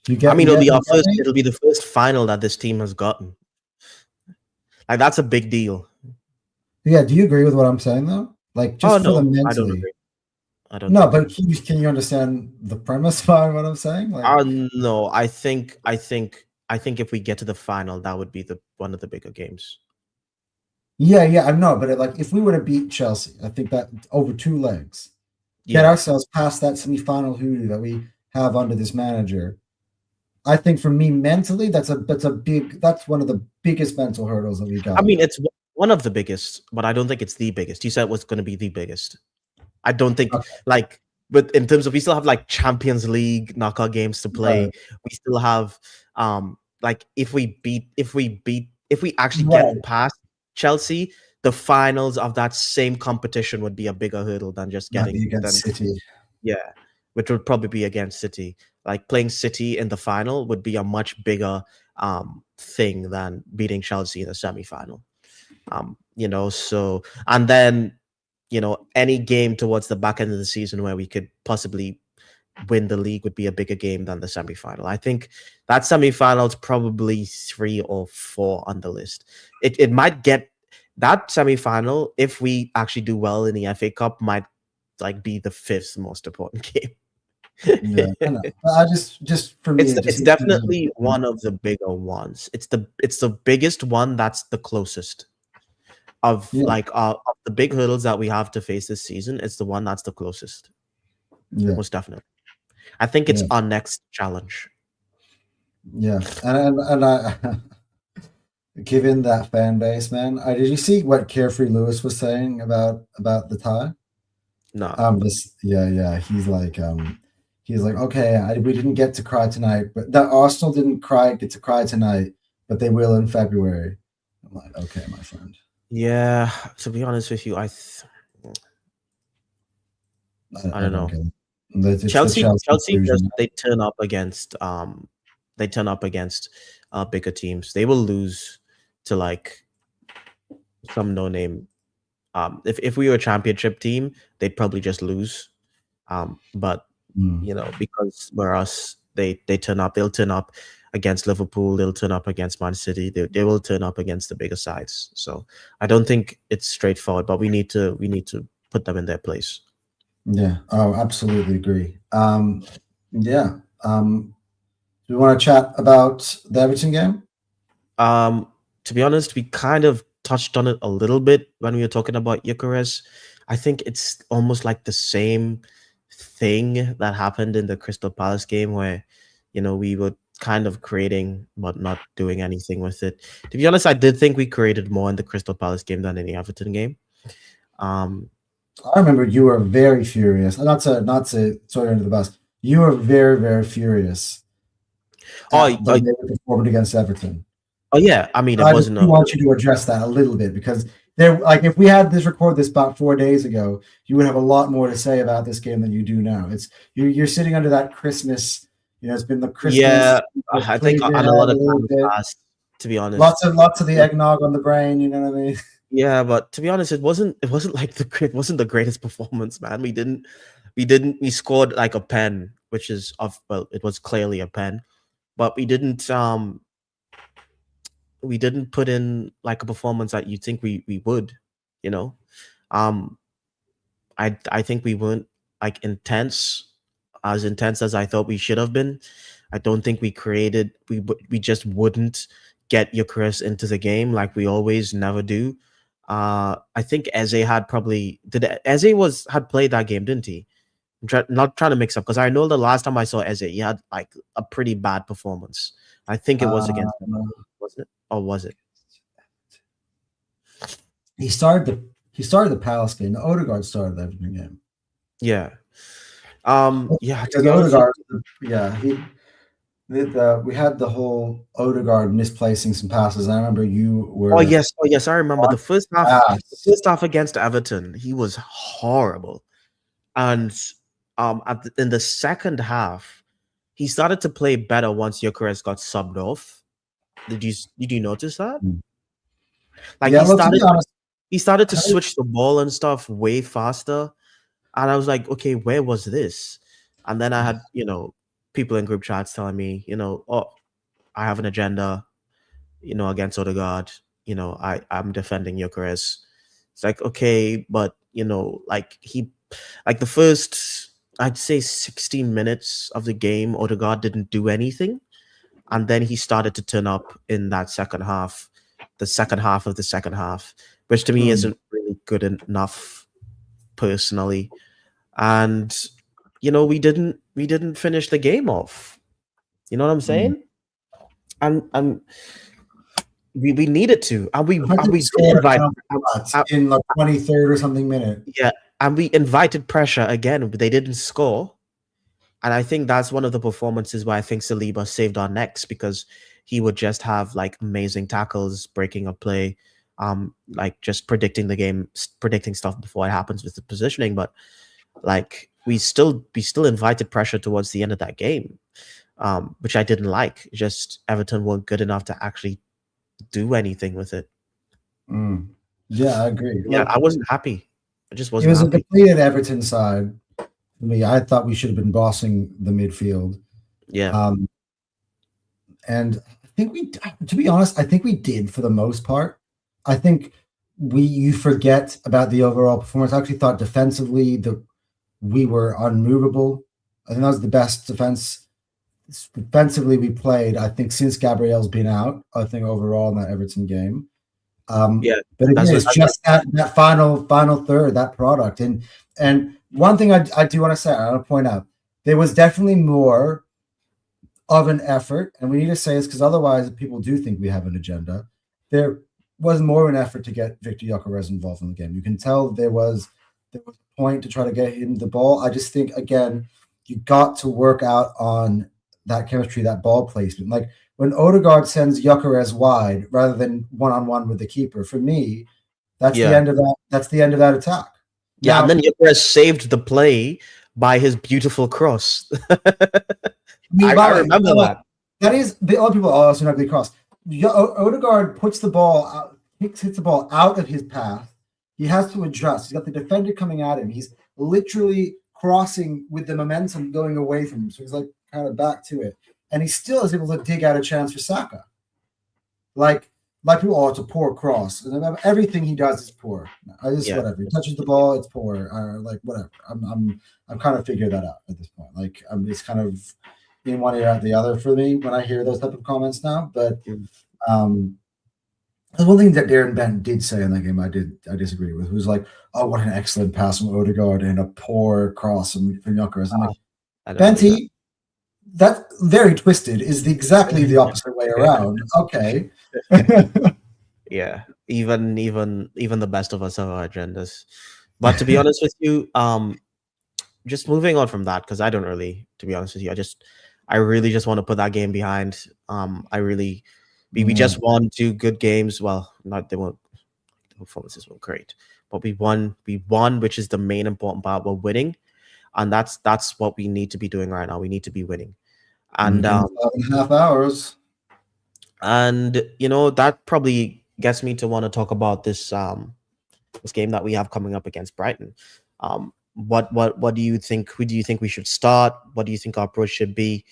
It'll be the first final that this team has gotten. Like, that's a big deal. Yeah, do you agree with what I'm saying though? Like, just for the mentally. I don't agree. But can you understand the premise behind what I'm saying? Like, no, I think if we get to the final, that would be one of the bigger games. Yeah, I know, but if we were to beat Chelsea, I think that over 2 legs, get ourselves past that semi-final hoodoo that we have under this manager. I think for me mentally, that's one of the biggest mental hurdles that we got. I mean, it's one of the biggest, but I don't think it's the biggest. You said it was going to be the biggest. I don't think but in terms of, we still have like Champions League knockout games to play. Right. We still have if we actually get past Chelsea, the finals of that same competition would be a bigger hurdle than just getting against City. Yeah, which would probably be against City. Like, playing City in the final would be a much bigger thing than beating Chelsea in the semi-final. So, and then, any game towards the back end of the season where we could possibly win the league would be a bigger game than the semi-final. I think that semi-final is probably 3 or 4 on the list. It might get that semi-final, if we actually do well in the FA Cup, might be the 5th most important game. Yeah, I know. Just for me, it's definitely one of the bigger ones. It's the biggest one. That's the closest of of the big hurdles that we have to face this season. It's the one that's the closest. Yeah, most definitely. I think it's our next challenge. Yeah, and I given that fan base, man, did you see what Carefree Lewis was saying about the tie? No. He's like, okay, we didn't get to cry tonight, but the Arsenal didn't get to cry tonight, but they will in February. I'm like, okay, my friend. Yeah, to be honest with you, I don't know. It's the Chelsea just version. they turn up against bigger teams. They will lose to like some no name. If we were a championship team, they'd probably just lose. But you know, because we're us, they turn up. They'll turn up against Liverpool. They'll turn up against Man City. They will turn up against the bigger sides. So I don't think it's straightforward. But we need to put them in their place. Yeah. Oh, absolutely agree. Yeah. Do we want to chat about the Everton game? To be honest, we kind of touched on it a little bit when we were talking about Eucharist. I think it's almost like the same thing that happened in the Crystal Palace game where, you know, we were kind of creating but not doing anything with it. To be honest, I did think we created more in the Crystal Palace game than in the Everton game. I remember you were very furious. Not to throw you under the bus. You were very, very furious at the way they performed against Everton. Oh yeah, I mean, I want you to address that a little bit because if we had record this about 4 days ago, you would have a lot more to say about this game than you do now. It's you're sitting under that Christmas. You know, it's been the Christmas. Yeah, I think on a lot of time passed. To be honest, lots of the eggnog on the brain. You know what I mean? Yeah, but to be honest, it wasn't like it wasn't the greatest performance, man. We scored like a pen, which is it was clearly a pen, but we didn't put in like a performance that you think we would, you know. I think we weren't like intense as I thought we should have been. I don't think we just wouldn't get Eucharist into the game like we always never do. I think Eze had played that game, didn't he? Not trying to mix up because I know the last time I saw Eze, he had like a pretty bad performance. I think it was against him, wasn't it? Or was it? He started the Palace game. The Odegaard started the Everton game. Yeah. Yeah. Because Odegaard, we had the whole Odegaard misplacing some passes. I remember you were. Oh yes, I remember the first half against Everton. He was horrible, and in the second half, he started to play better once Eucharist got subbed off. Did you notice that? Like he started to switch the ball and stuff way faster, and I was like, okay, where was this? And then I had people in group chats telling me, oh, I have an agenda, against Odegaard. I'm defending Eucharist. It's like, okay, but the first, I'd say 16 minutes of the game, Odegaard didn't do anything. And then he started to turn up in that second half, the second half of the second half, which to me isn't really good enough personally. And, we didn't finish the game off. You know what I'm saying? And we needed to, and we invited in the 23rd or something minute. Yeah, and we invited pressure again, but they didn't score. And I think that's one of the performances where I think Saliba saved our necks because he would just have like amazing tackles, breaking a play, like just predicting the game, predicting stuff before it happens with the positioning. But like we still invited pressure towards the end of that game, which I didn't like. Just Everton weren't good enough to actually do anything with it. Yeah, I agree. Yeah, I wasn't happy. I just wasn't. It was a depleted Everton side. For me, I thought we should have been bossing the midfield. Yeah. And I think to be honest, I think we did for the most part. I think you forget about the overall performance. I actually thought defensively that we were unmovable. I think that was the best defense. Defensively, we played, I think, since Gabriel's been out, I think overall in that Everton game. But again, it's just that final third, that product. And one thing I do want to say, I want to point out, there was definitely more of an effort, and we need to say this because otherwise people do think we have an agenda. There was more of an effort to get Victor Gyökeres involved in the game. You can tell there was a point to try to get him the ball. I just think, again, you got to work out on that chemistry, that ball placement. Like when Odegaard sends Gyökeres wide rather than one-on-one with the keeper, for me, that's the end of that. That's the end of that attack. Yeah, Now, and then Gyökeres saved the play by his beautiful cross. I remember that. That is the other people. Oh, it's an ugly cross. Odegaard puts the ball out, hits the ball out of his path. He has to adjust. He's got the defender coming at him. He's literally crossing with the momentum going away from him. So he's like kind of back to it. And he still is able to dig out a chance for Saka. Like people, oh, it's a poor cross. And everything he does is poor. Whatever. He touches the ball, it's poor. Like whatever. I'm kind of figured that out at this point. Like it's kind of in one ear out the other for me when I hear those type of comments now. But the one thing that Darren Bent did say in that game, I disagree with. It was like, oh, what an excellent pass from Odegaard and a poor cross from Gyökeres. I'm like, Benty, that's very twisted. Is exactly the opposite way around. Okay. Yeah, even the best of us have our agendas. But to be honest with you, just moving on from that, because I don't really, to be honest with you, I really just want to put that game behind. We just won 2 good games. Well, the performances weren't great, but we won, which is the main important part. We're winning, and that's what we need to be doing right now. We need to be winning. And 5.5 hours. And that probably gets me to want to talk about this game that we have coming up against Brighton. What do you think? Who do you think we should start? What do you think our approach should be?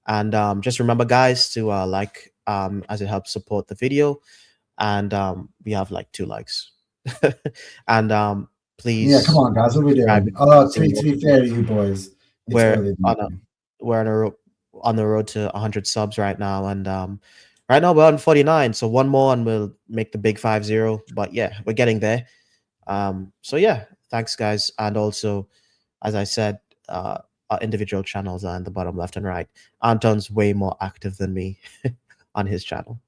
And just remember, guys, to like as it helps support the video. And we have like 2 likes. And please, yeah, come on, guys, what are we doing? Oh, to be fair to you boys, we're on the road to 100 subs right now, and right now we're on 49, so 1 more and we'll make the big 50. But yeah, we're getting there. So yeah, thanks guys. And also, as I said, our individual channels are in the bottom left and right. Anton's way more active than me on his channel.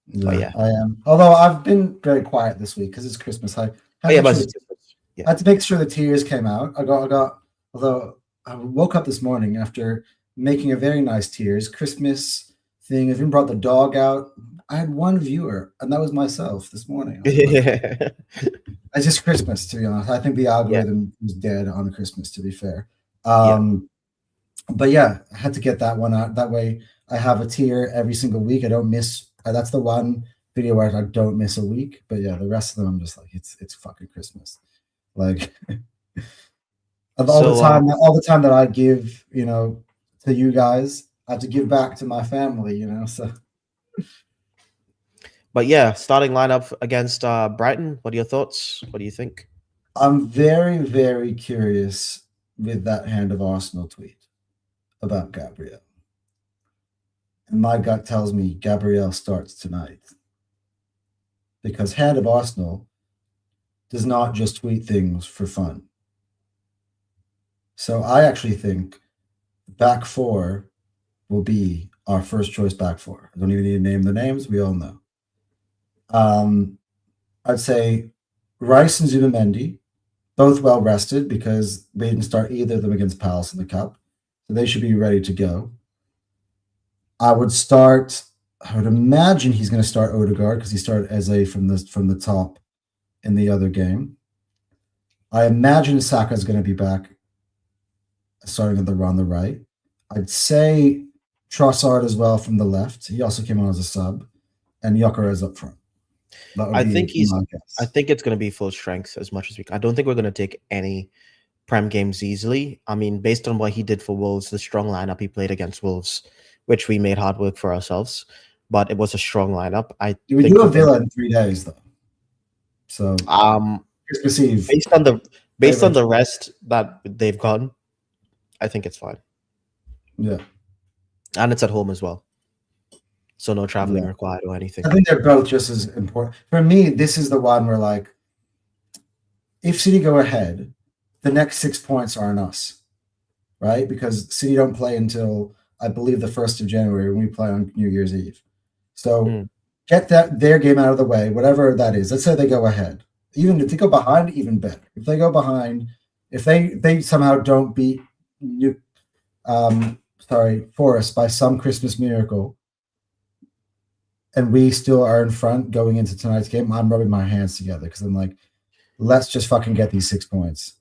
Yeah, I am. Although I've been very quiet this week because it's Christmas. I had to make sure the tears came out. Although I woke up this morning after making a very nice tears Christmas thing. I even brought the dog out. I had 1 viewer, and that was myself this morning. It's just Christmas, to be honest. I think the algorithm was dead on Christmas, to be fair. But yeah, I had to get that one out. That way I have a tier every single week. I don't miss. That's the one video where I don't miss a week. But yeah, the rest of them, I'm just like, it's fucking Christmas. Like all the time that I give, to you guys, I have to give back to my family, so. But yeah, starting lineup against Brighton. What are your thoughts? What do you think? I'm very, very curious with that Hand of Arsenal tweet about Gabriel. And my gut tells me Gabriel starts tonight. Because Hand of Arsenal does not just tweet things for fun. So I actually think back 4 will be our first choice back 4. I don't even need to name the names. We all know. I'd say Rice and Zubimendi, both well rested because they didn't start either of them against Palace in the Cup. So they should be ready to go. I would imagine he's going to start Odegaard because he started Eze from the top in the other game. I imagine Saka is going to be back starting on the right. I'd say Trossard as well from the left. He also came on as a sub. And Gyökeres up front. I think it's going to be full strength as much as we can. I don't think we're going to take any Prem games easily. I mean, based on what he did for Wolves, the strong lineup he played against Wolves, which we made hard work for ourselves, but it was a strong lineup. We do a Villa in 3 days, though. So Christmas Eve. Based on the rest that they've gotten, I think it's fine. Yeah, and it's at home as well. So no traveling required or anything. I think they're both just as important. For me, this is the one where, like, if City go ahead, the next 6 points are on us, right? Because City don't play until, I believe, the 1st of January when we play on New Year's Eve. So get their game out of the way, whatever that is. Let's say they go ahead. Even if they go behind, even better. If they go behind, If they somehow don't beat Forest by some Christmas miracle, and we still are in front going into tonight's game, I'm rubbing my hands together because I'm like, let's just fucking get these 6 points.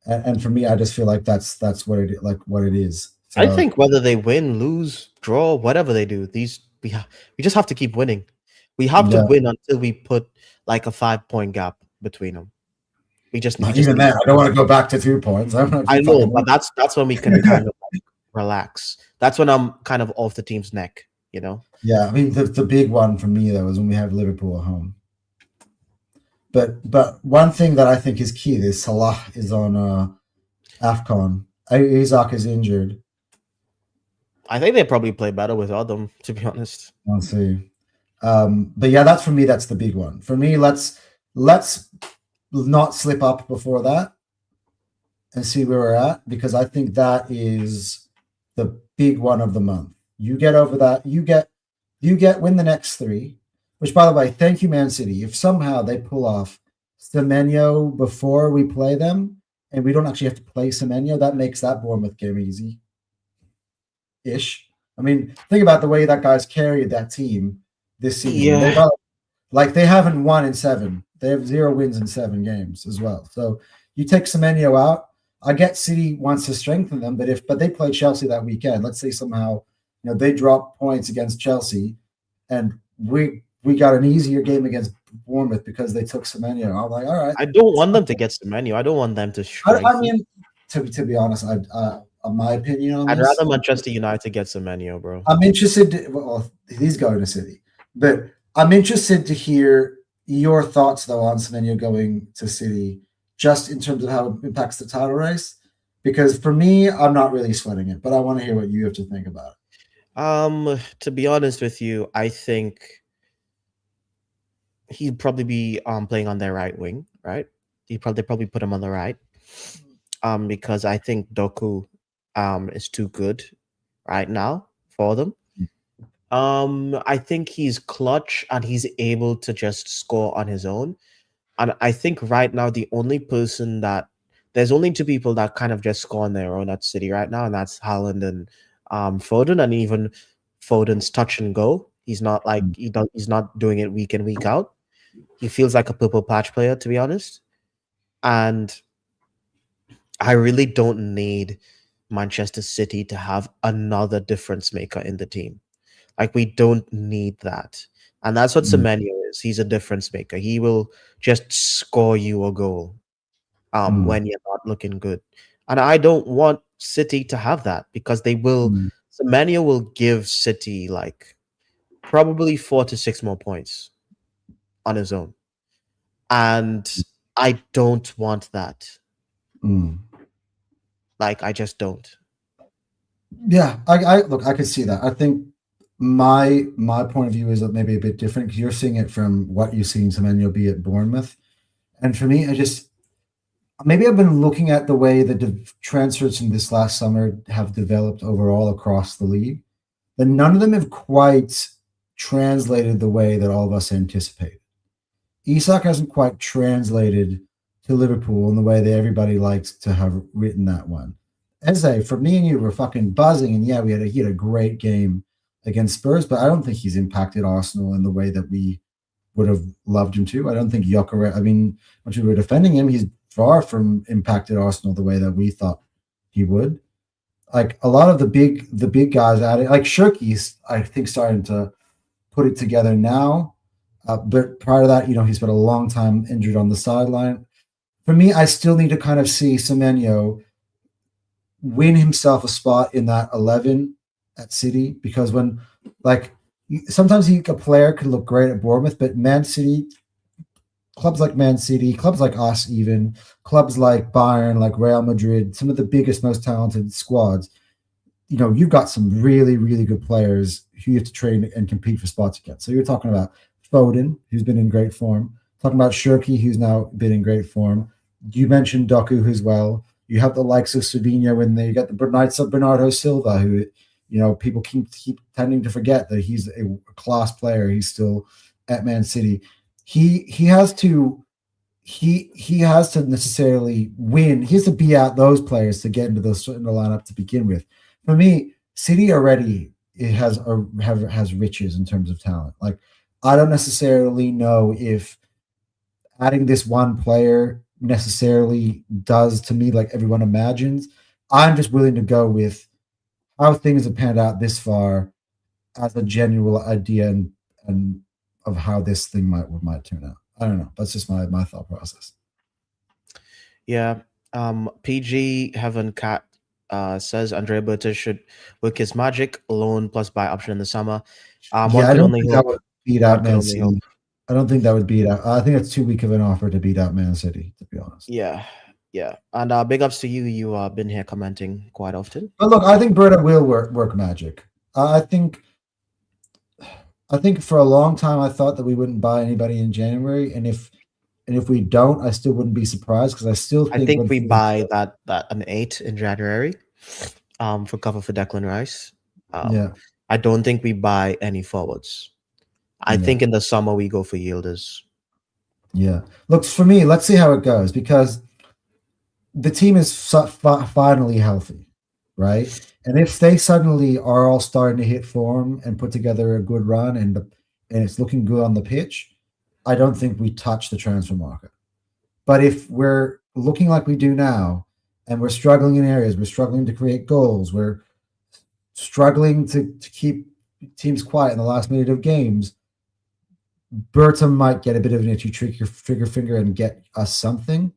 And for me, I just feel like that's what it is. So, I think whether they win, lose, draw, whatever they do, we just have to keep winning. We have to win until we put like a 5-point gap between them. We just even then, I don't want to go back to 2 points. I know, but that's when we can kind of like relax. That's when I'm kind of off the team's neck, you know. Yeah, I mean the big one for me though is when we have Liverpool at home. But one thing that I think is key is Salah is on AFCON. Isaac is injured. I think they probably play better without them, to be honest. I'll see. But yeah, that's for me. That's the big one. For me, let's not slip up before that and see where we're at, because I think that is the big one of the month. You get over that. You win the next 3. Which, by the way, thank you, Man City. If somehow they pull off Semenyo before we play them, and we don't actually have to play Semenyo, that makes that Bournemouth game easy-ish. I mean, think about the way that guy's carried that team this season. Yeah. They haven't won in 7. They have 0 wins in 7 games as well. So you take Semenyo out. I get City wants to strengthen them, but they play Chelsea that weekend. Let's say somehow they drop points against Chelsea, and we got an easier game against Bournemouth because they took Semenyo. I'm like, all right. I don't want them to get Semenyo. I don't want them to strike. I mean, to be honest, my opinion on I'd this, rather Manchester United get Semenyo, bro. I'm interested. Well, he's going to City, but I'm interested to hear your thoughts though on Semenyo going to City, just in terms of how it impacts the title race. Because for me, I'm not really sweating it, but I want to hear what you have to think about it. To be honest with you, I think he'd probably be playing on their right wing, right? They probably put him on the right. Because I think Doku is too good right now for them. I think he's clutch and he's able to just score on his own. And I think right now there's only 2 people that kind of just score on their own at City right now, and that's Haaland and Foden. And even Foden's touch and go. He's not like he's not doing it week in, week out. He feels like a purple patch player, to be honest. And I really don't need Manchester City to have another difference maker in the team. Like, we don't need that. And that's what Semenyo is. He's a difference maker. He will just score you a goal when you're not looking good. And I don't want City to have that, because they will. Semenyo will give City like probably 4 to 6 more points on his own. And I don't want that. Like, I just don't. Yeah, I look, I could see that. I think my point of view is maybe a bit different, because you're seeing it from what you've seen Semenyo be at Bournemouth. And for me, maybe I've been looking at the way the transfers from this last summer have developed overall across the league, that none of them have quite translated the way that all of us anticipated. Isak hasn't quite translated to Liverpool in the way that everybody likes to have written that one. Eze, for me and you, were fucking buzzing, and yeah, he had a great game against Spurs, but I don't think he's impacted Arsenal in the way that we would have loved him to. I don't think Gyökeres, when we were defending him, he's far from impacted Arsenal the way that we thought he would. Like, a lot of the big guys at it, like Shirky's, I think, starting to put it together now. But prior to that, he spent a long time injured on the sideline. For me, I still need to kind of see Semenyo win himself a spot in that 11 at City, because when, sometimes a player can look great at Bournemouth, but Man City, clubs like Man City, clubs like us even, clubs like Bayern, like Real Madrid, some of the biggest, most talented squads, you've got some really, really good players who you have to train and compete for spots against. So you're talking about Foden, who's been in great form, talking about Shirky, who's now been in great form. You mentioned Doku, who's well. You have the likes of Savinho, and then you got the Bernardo Silva, who, people keep tending to forget that he's a class player. He's still at Man City. He has to he has to necessarily win. He has to beat out those players to get into the lineup to begin with. For me, City already has riches in terms of talent. Like I don't necessarily know if adding this one player necessarily does to me like everyone imagines. I'm just willing to go with how things have panned out this far as a general idea and of how this thing might turn out. I don't know. That's just my thought process. Yeah. PG Heaven Cat says Andrea Berta should work his magic loan plus buy option in the summer. One Yeah, I could don't only think that hope. would beat One out could Man only hope. City. I don't think that would beat out. I think it's too weak of an offer to beat out Man City, to be honest. Yeah. Yeah. And big ups to you. You been here commenting quite often. But look, I think Berta will work magic. I think for a long time I thought that we wouldn't buy anybody in January, and if we don't, I still wouldn't be surprised because I still I think think when we buy that an 8 in January for cover for Declan Rice. yeah, I don't think we buy any forwards. I yeah, think in the summer we go for yielders. yeah. Look, for me, let's see how it goes because the team is finally healthy, right? And if they suddenly are all starting to hit form and put together a good run and it's looking good on the pitch, I don't think we touch the transfer market. But if we're looking like we do now and we're struggling in areas, we're struggling to create goals, we're struggling to keep teams quiet in the last minute of games, Berta might get a bit of an itchy trigger finger and get us something.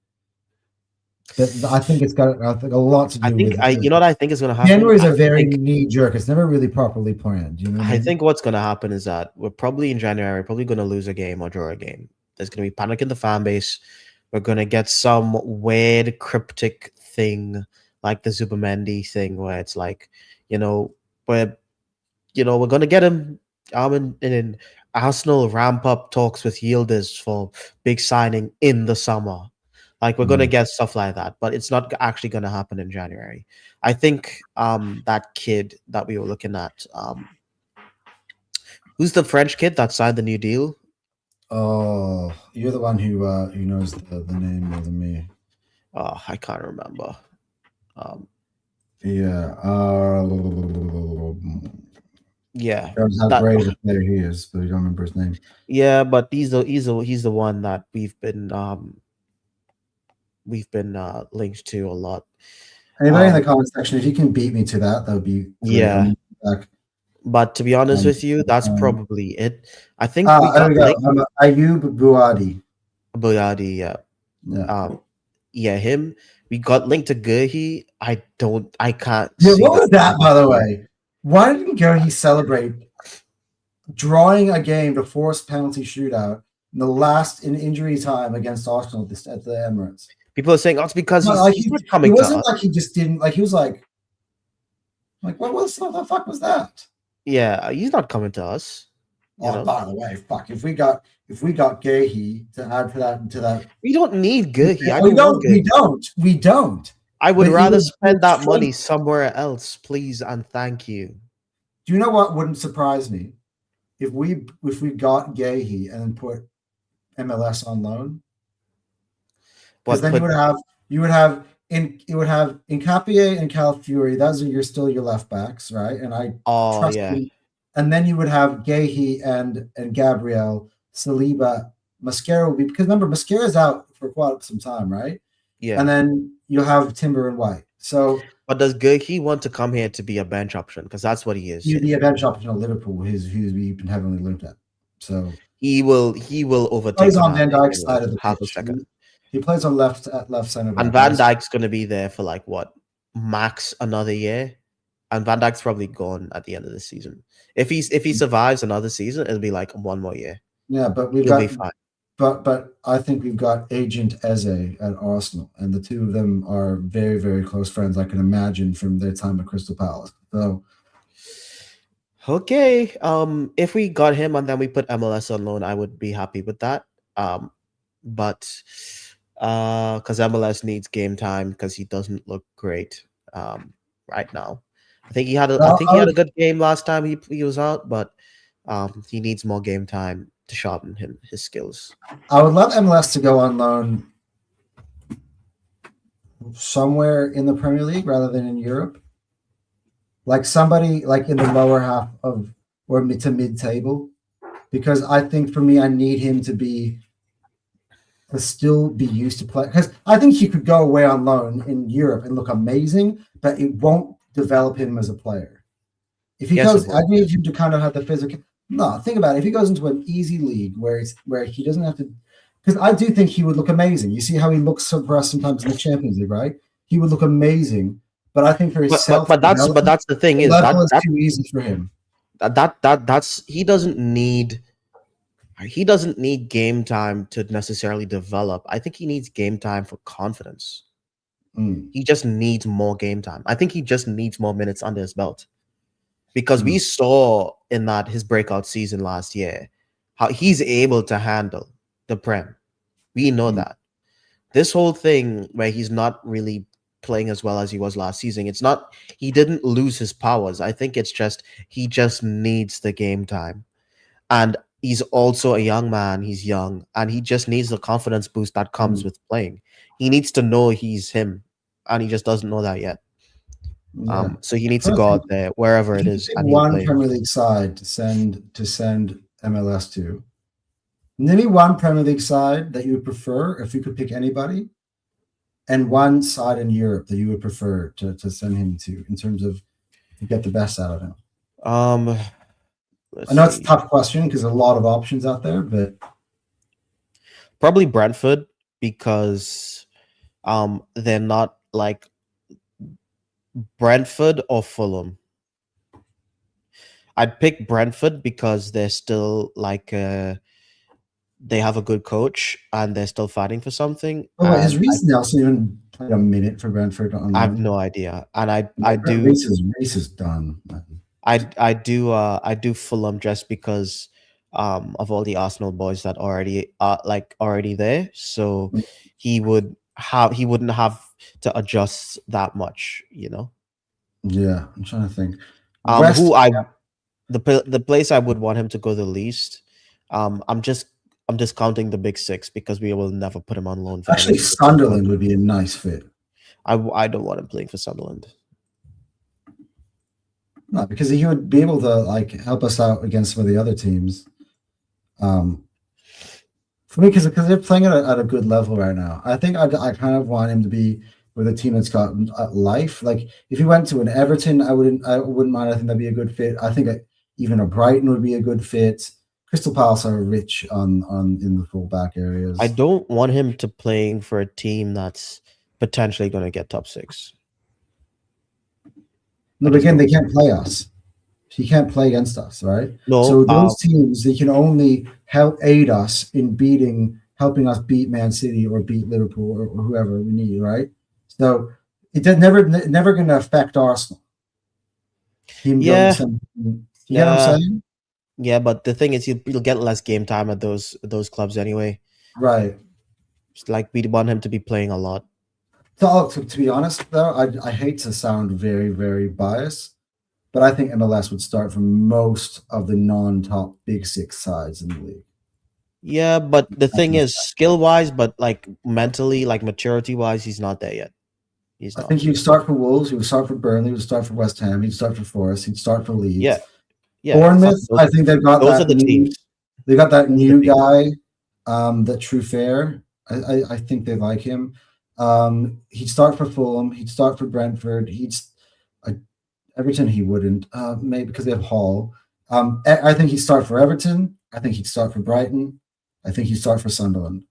That I think it's got a lot to do I think with. you know what I think is going to happen. January is a I very think knee jerk. It's never really properly planned. You know what I I mean? think what's going to happen is that we're probably in January, probably going to lose a game or draw a game. There's going to be panic in the fan base. We're going to get some weird cryptic thing like the Zubimendi thing where it's like, we're going to get him. In Arsenal ramp up talks with Yildiz for big signing in the summer. Like we're going to get stuff like that, but it's not actually going to happen in January. I think that kid that we were looking at, who's the French kid that signed the new deal? Oh, you're the one who knows the name more than me. Oh, I can't remember. Yeah. Yeah, How great of a player he is, but you don't remember his name. Yeah, but he's the one that we've been linked to a lot. Anybody in the comment section, if you can beat me to that would be great. Yeah. But to be honest with you, that's probably it. I think we got Ayub Buadi. Buadi, yeah. Yeah, him. We got linked to Gurhi. I can't see what was that, by the way? Why didn't Gurhi celebrate drawing a game to force penalty shootout in injury time against Arsenal at the Emirates? People are saying, oh, it's because he's not coming to us. It wasn't like he just didn't, like he was like what the fuck was that? Yeah, he's not coming to us. By the way, fuck, if we got Gurhi to add to that. We don't need Gurhi. We don't. I would rather spend that money somewhere else, please and thank you. Do you know what wouldn't surprise me? If we got Gurhi and then put MLS on loan. Because then you would have Incapie and Cal Fury. Those are still your left backs, right? And I trust you. And then you would have Gurhi and Gabriel, Saliba, Mascara will be, because remember Mascara's out for quite some time, right? Yeah. And then you'll have Timber and White. So, but does Gurhi want to come here to be a bench option? Because that's what he is. He'd be a bench option at Liverpool, who's we've been heavily looked at. So he will overtake. Plays on Van Dijk's side of the half pitch. a second. He plays on left center. And Van Dijk's going to be there for like what, max another year, and Van Dijk's probably gone at the end of the season. If he survives another season, it'll be like one more year. Yeah, but he'll be fine. But I think we've got Agent Eze at Arsenal, and the two of them are very, very close friends. I can imagine from their time at Crystal Palace. So, okay, if we got him and then we put MLS on loan, I would be happy with that. But because MLS needs game time because he doesn't look great right now. I think he had a good game last time he was out, but he needs more game time to sharpen his skills. I would love MLS to go on loan somewhere in the Premier League rather than in Europe. Like somebody like in the lower half of or mid to mid table. Because I think for me, I need him to still be used to play. Because I think he could go away on loan in Europe and look amazing, but it won't develop him as a player. If he goes, I need him to kind of have the physical. No, think about it. If he goes into an easy league where he doesn't have to, because I do think he would look amazing. You see how he looks for us sometimes in the Champions League, right? He would look amazing, but I think for his but that's the thing the is level is too easy for him. That's he doesn't need game time to necessarily develop. I think he needs game time for confidence. He just needs more game time. I think he just needs more minutes under his belt. Because we saw in that his breakout season last year how he's able to handle the Prem. We know that. This whole thing where he's not really playing as well as he was last season, it's not he didn't lose his powers. I think it's just he just needs the game time. And he's also a young man. He's young, and he just needs the confidence boost that comes with playing. He needs to know he's him, and he just doesn't know that yet. Yeah. So he needs to go out there wherever it is. And one Premier League side to send MLS to. Maybe one Premier League side that you would prefer if you could pick anybody, and one side in Europe that you would prefer to send him to in terms of to get the best out of him. I know it's a tough question because there's a lot of options out there, but probably Brentford because they're not like Brentford or Fulham. I'd pick Brentford because they're still like they have a good coach and they're still fighting for something. Oh, has Reece Nelson even played a minute for Brentford? I have no idea, and I do. Reece is done. I do Fulham just because of all the Arsenal boys that already are already there, so he wouldn't have to adjust that much, you know. Yeah, I'm trying to think. The place I would want him to go the least. I'm just counting the big six because we will never put him on loan. Actually, Sunderland would be a nice fit. I don't want him playing for Sunderland. No, because he would be able to like help us out against some of the other teams. For me, because they're playing at a good level right now. I think I kind of want him to be with a team that's got life. Like if he went to an Everton, I wouldn't mind. I think that'd be a good fit. I think even a Brighton would be a good fit. Crystal Palace are rich on in the fullback areas. I don't want him to playing for a team that's potentially going to get top 6. No, but again, they can't play us. He can't play against us, right? No. So those teams, they can only aid us in helping us beat Man City or beat Liverpool or whoever we need, right? So it's never going to affect Arsenal. You get what I'm saying? Yeah, but the thing is, you'll get less game time at those clubs anyway. Right. It's like we want him to be playing a lot. So, to be honest, though, I hate to sound very, very biased, but I think MLS would start from most of the non-top big 6 sides in the league. Yeah, but the thing is, skill-wise, but like mentally, like maturity-wise, he's not there yet. I think he'd start for Wolves, he would start for Burnley, he would start for West Ham, he'd start for Forest, he'd start for Leeds. Yeah. Bournemouth, I think they've got those are the teams. They got that new guy, that Truffert. I think they like him. He'd start for Fulham. He'd start for Brentford. Everton. He wouldn't. Maybe because they have Hall. I think he'd start for Everton. I think he'd start for Brighton. I think he'd start for Sunderland.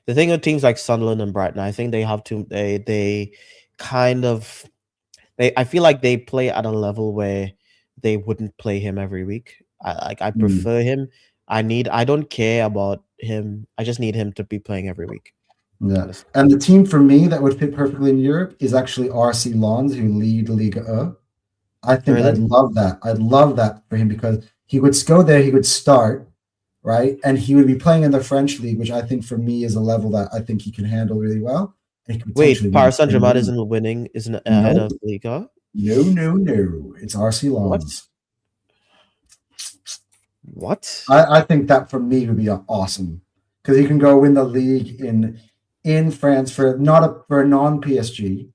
The thing with teams like Sunderland and Brighton, I think they have to. They kind of. I feel like they play at a level where they wouldn't play him every week. I prefer him. I don't care about him. I just need him to be playing every week. Yeah. Honestly. And the team for me that would fit perfectly in Europe is actually RC Lens, who lead Liga E. I think I'd love that. I'd love that for him because he would go there, he would start, right? And he would be playing in the French league, which I think for me is a level that I think he can handle really well. Wait, Paris Saint-Germain isn't ahead of Liga? No. It's RC Lens. What? I think that for me would be awesome because he can go win the league in France for for a non PSG.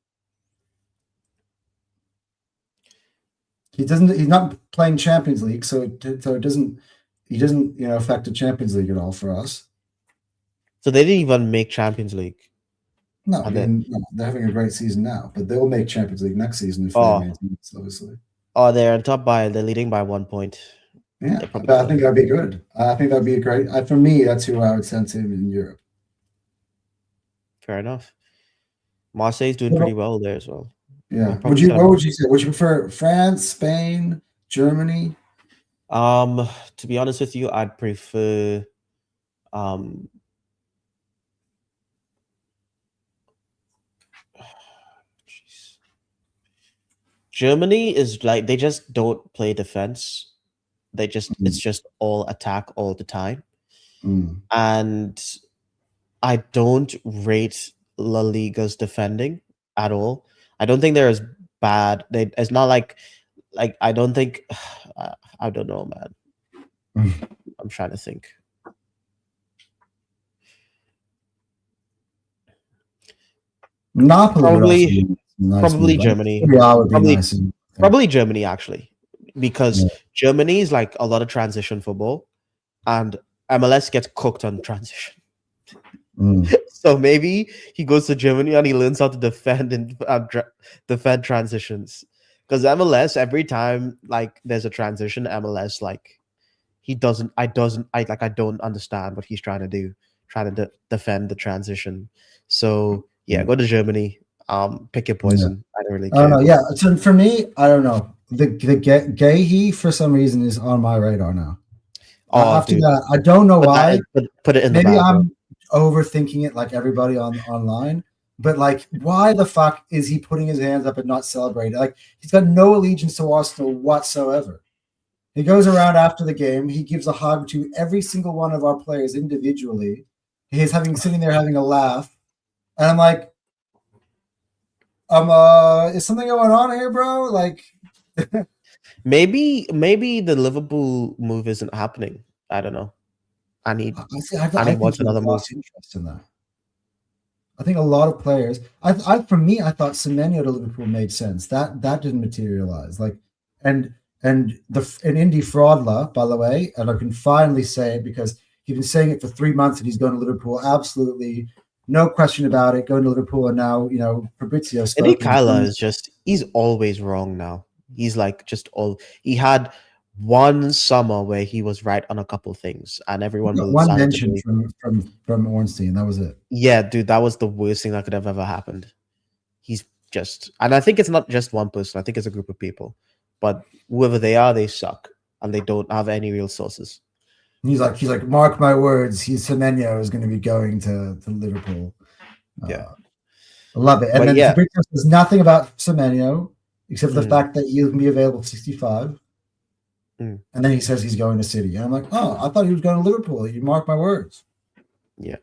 He's not playing Champions League, so it doesn't affect the Champions League at all for us. So they didn't even make Champions League. No, And then they're having a great season now, but they'll make Champions League next season if they oh maintain this, obviously. oh they're on top by they're leading by 1 point. Yeah, but I think that'd be good. I think that'd be a great. For me, that's who I would send to him in Europe. Fair enough. Marseille's doing pretty well there as well. Yeah. What would you say? Would you prefer France, Spain, Germany? To be honest with you, I'd prefer Germany is like they just don't play defense. They just it's just all attack all the time. And I don't rate La Liga's defending at all. I don't think they're as bad. It's not like I don't think I don't know, man. I'm trying to think. Napoli probably Germany. Probably Germany actually, because Germany is like a lot of transition football, and MLS gets cooked on transition. So maybe he goes to Germany and he learns how to defend and defend transitions. Because MLS, every time like there's a transition, MLS like I don't understand what he's trying to do, trying to defend the transition. So yeah, go to Germany. Pick your poison. I don't really care. I don't know. Yeah, so for me, I don't know. The Gahey for some reason is on my radar now. After that, I don't know why. Put it in. Maybe I'm overthinking it like everybody online. But like, why the fuck is he putting his hands up and not celebrating? Like, he's got no allegiance to Arsenal whatsoever. He goes around after the game. He gives a hug to every single one of our players individually. He's sitting there having a laugh, and I'm like, is something going on here, bro? Like, maybe the Liverpool move isn't happening. I don't know. I need watch another move. Interest in that. I think a lot of players. For me, I thought Semenyo to Liverpool made sense. That didn't materialize. Like, and Indy Fraudler, by the way, and I can finally say it because he's been saying it for 3 months that he's going to Liverpool. Absolutely, no question about it. Going to Liverpool, and now Fabrizio. Indy Kyla is he's always wrong now. He's like he had one summer where he was right on a couple things, and everyone got one mention from Ornstein. That was it. Yeah, dude, that was the worst thing that could have ever happened. He's and I think it's not just one person. I think it's a group of people, but whoever they are, they suck, and they don't have any real sources. He's like, mark my words. Semenyo is going to be going to Liverpool. Yeah, I love it. And then Fabrizio says nothing about Semenyo except for the fact that he can be available 65. And then he says he's going to City. And I'm like, oh, I thought he was going to Liverpool. You mark my words. Yeah.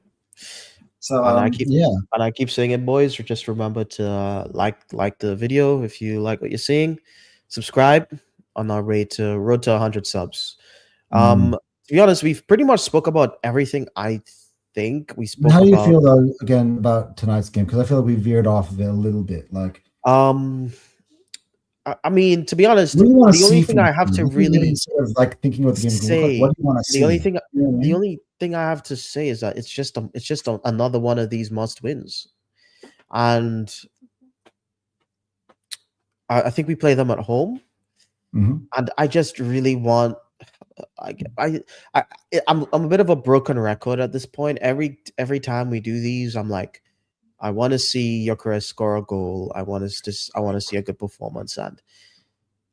So I keep saying it, boys. Just remember to like the video if you like what you're seeing. Subscribe on our road to 100 subs. To be honest, we've pretty much spoke about everything. I think we spoke. How do you feel though again about tonight's game? Because I feel like we veered off of it a little bit. Like, I mean, to be honest, the only thing I have to really sort of like thinking about the game say, what do you want to see? The only thing I have to say is that it's just another one of these must wins, and I think we play them at home, and I just really want. I'm a bit of a broken record at this point. Every time we do these, I'm like, I want to see Gyökeres score a goal. I want to see a good performance, and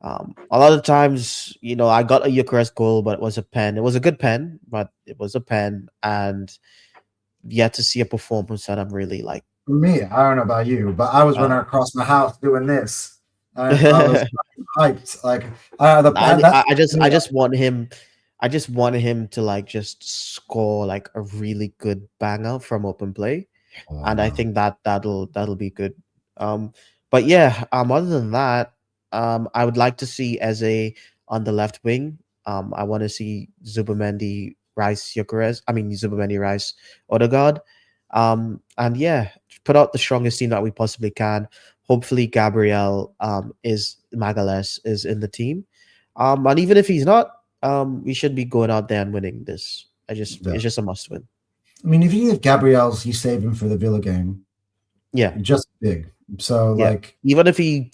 a lot of times, I got a Gyökeres goal, but it was a pen. It was a good pen, but it was a pen, and yet to see a performance that I'm really like. For me, I don't know about you, but I was running across my house doing this. I was hyped. Like I just want him. I just want him to like just score like a really good banger from open play. And I think that'll be good. But yeah, other than that, I would like to see Eze on the left wing. I want to see Zubamendi, Rice, Zubamendi, Rice, Odegaard. And yeah, put out the strongest team that we possibly can. Hopefully, Gabriel is Magales is in the team. And even if he's not, we should be going out there and winning this. Yeah. It's just a must win. I mean, if you give Gabriel's, you save him for the Villa game. Yeah, Just big. So yeah. like, Even if you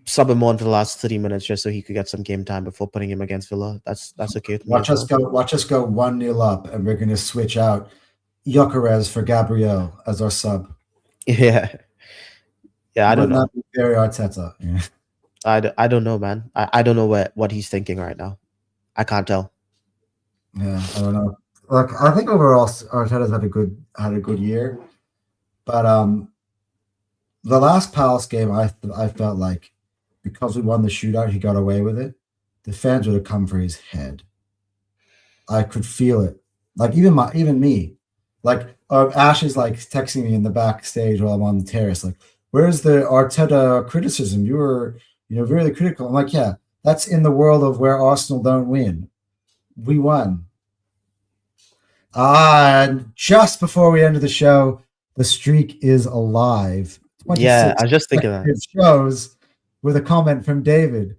sub him on for the last 30 minutes just so he could get some game time before putting him against Villa, that's okay with me. watch us go 1-0 up, and we're going to switch out Gyökeres for Gabriel as our sub. Yeah, yeah. I don't know. Wouldn't that be very Arteta? Yeah. I don't know, man. I don't know what he's thinking right now. I can't tell. Yeah, I don't know. Look, I think overall Arteta's had a good year, but the last Palace game, I felt like because we won the shootout, he got away with it. The fans would have come for his head. I could feel it. Like even me, like Ash is like texting me in the backstage while I'm on the terrace, like, "Where's the Arteta criticism? You were, really critical." I'm like, "Yeah, that's in the world of where Arsenal don't win. We won." And just before we ended the show, the streak is alive. Yeah, I was just thinking that. Shows with a comment from David.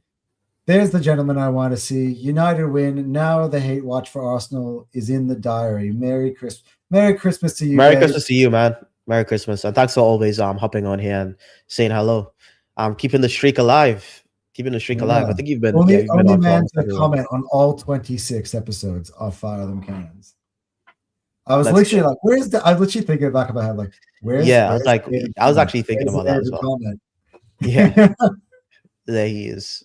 There's the gentleman I want to see. United win. Now the hate watch for Arsenal is in the diary. Merry Christmas. Merry Christmas to you. Merry Christmas to you, man. Merry Christmas. And thanks for always hopping on here and saying hello. Keeping the streak alive. Keeping the streak alive. I think you've been only on man to comment on all 26 episodes of Fire Them Cannons. I was literally like, "Where's the?" I was literally thinking in the back of my head, like, "Where's?" Yeah, I was actually thinking about that as well. Comment? Yeah, there he is.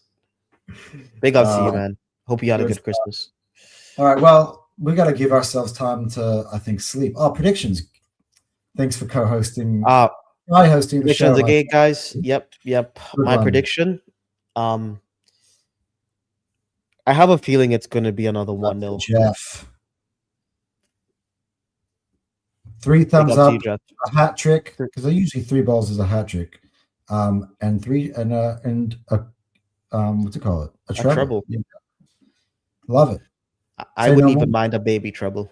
Big up to you, man. Hope you had a good Christmas. All right, well, we got to give ourselves time to, I think, sleep. Oh, predictions. Thanks for co-hosting. Hosting the show. Predictions again, guys. Yep. My prediction. I have a feeling it's going to be another 1-0. Jeff. 3 thumbs up, a hat trick, because I usually 3 balls is a hat trick, and what's it called? A treble. Yeah. Love it. I wouldn't even mind a baby treble.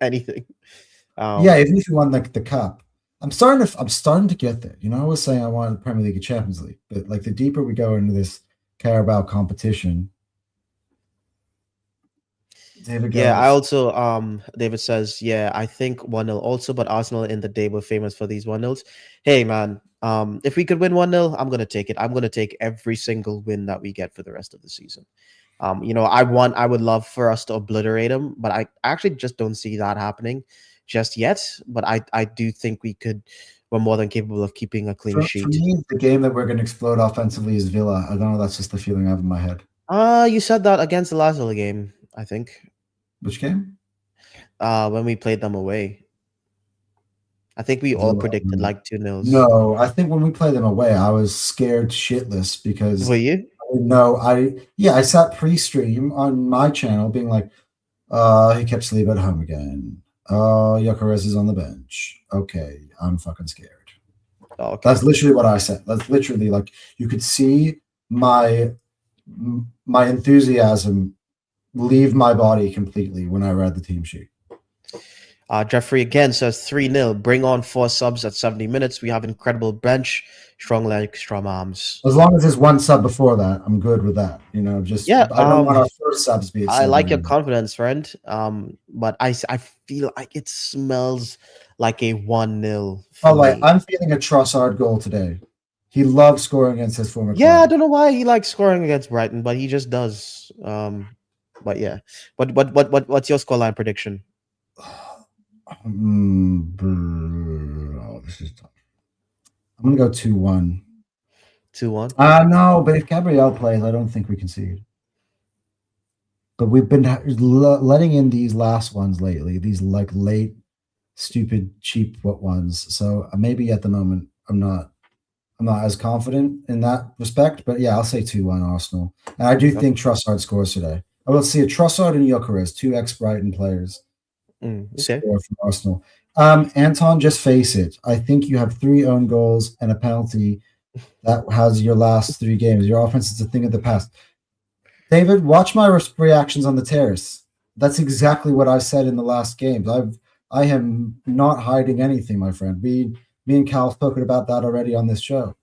Anything. Yeah, even if you won the cup. I'm starting to get there. I was saying I wanted the Premier League and Champions League, but like the deeper we go into this Carabao competition. David goes. Yeah, I also David says, yeah, I think 1-0 also, but Arsenal in the day were famous for these 1-0s. Hey man, if we could win 1-0, I'm gonna take it. I'm gonna take every single win that we get for the rest of the season. I would love for us to obliterate them, but I actually just don't see that happening just yet. But I do think we're more than capable of keeping a clean sheet. For me, the game that we're gonna explode offensively is Villa. I don't know, that's just the feeling I have in my head. You said that against the last Villa game, I think. Which game? When we played them away. I think we all predicted like 2-0. No, I think when we played them away, I was scared shitless because. Were you? No, I sat pre-stream on my channel being like, he kept sleep at home again. Gyökeres is on the bench. Okay, I'm fucking scared. Okay. That's literally what I said. That's literally like you could see my enthusiasm leave my body completely when I read the team sheet. Jeffrey again says 3-0. Bring on 4 subs at 70 minutes. We have incredible bench, strong legs, strong arms. As long as there's 1 sub before that, I'm good with that. I don't want our first subs be. I like your confidence, friend. But I feel like it smells like a 1-0. I'm feeling a Trossard goal today. He loves scoring against his former club. I don't know why he likes scoring against Brighton, but he just does. But yeah, what's your scoreline prediction? This is tough. I'm gonna go 2-1. 2-1. No, but if Gabriel plays, I don't think we concede. But we've been letting in these last ones lately. These like late, stupid, cheap ones. So maybe at the moment I'm not as confident in that respect. But yeah, I'll say 2-1 Arsenal. And I do think Trossard scores today. I will see a Trossard and Gyökeres, 2 ex-Brighton players. Okay. Score from Arsenal. Anton, just face it. I think you have 3 own goals and a penalty that has your last 3 games. Your offense is a thing of the past. David, watch my reactions on the terrace. That's exactly what I said in the last games. I am not hiding anything, my friend. Me and Cal have spoken about that already on this show.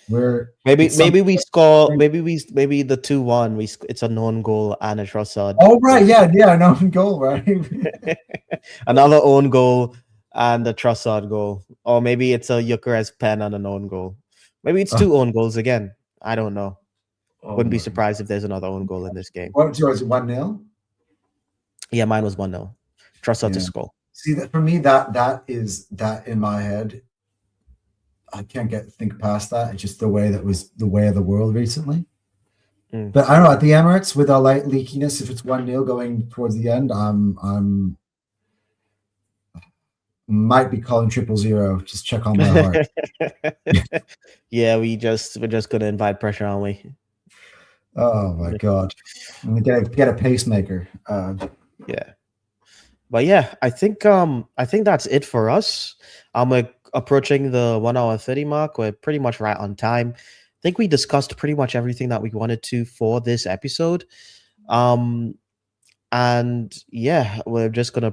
Maybe we score. Maybe the 2-1. It's a known goal and a Trossard. Oh right, yeah, an own goal, right? Another own goal and a Trossard goal, or maybe it's a Gyökeres pen and an own goal. Maybe it's 2 own goals again. I don't know. Wouldn't be surprised if there's another own goal in this game. What's yours? 1-0? Yeah, mine was 1-0. Trossard to score. See, that for me, that is that in my head. I can't think past that. It's just the way that was the way of the world recently. But I don't know, at the Emirates with our light leakiness, if it's 1-0 going towards the end, I'm might be calling 0-0. Just check on my heart. Yeah, we're just gonna invite pressure, aren't we? Oh my god. I'm gonna get a pacemaker. Yeah. But yeah, I think that's it for us. I'm approaching the 1 hour 30 mark. We're pretty much right on time. I think we discussed pretty much everything that we wanted to for this episode. And yeah, we're just gonna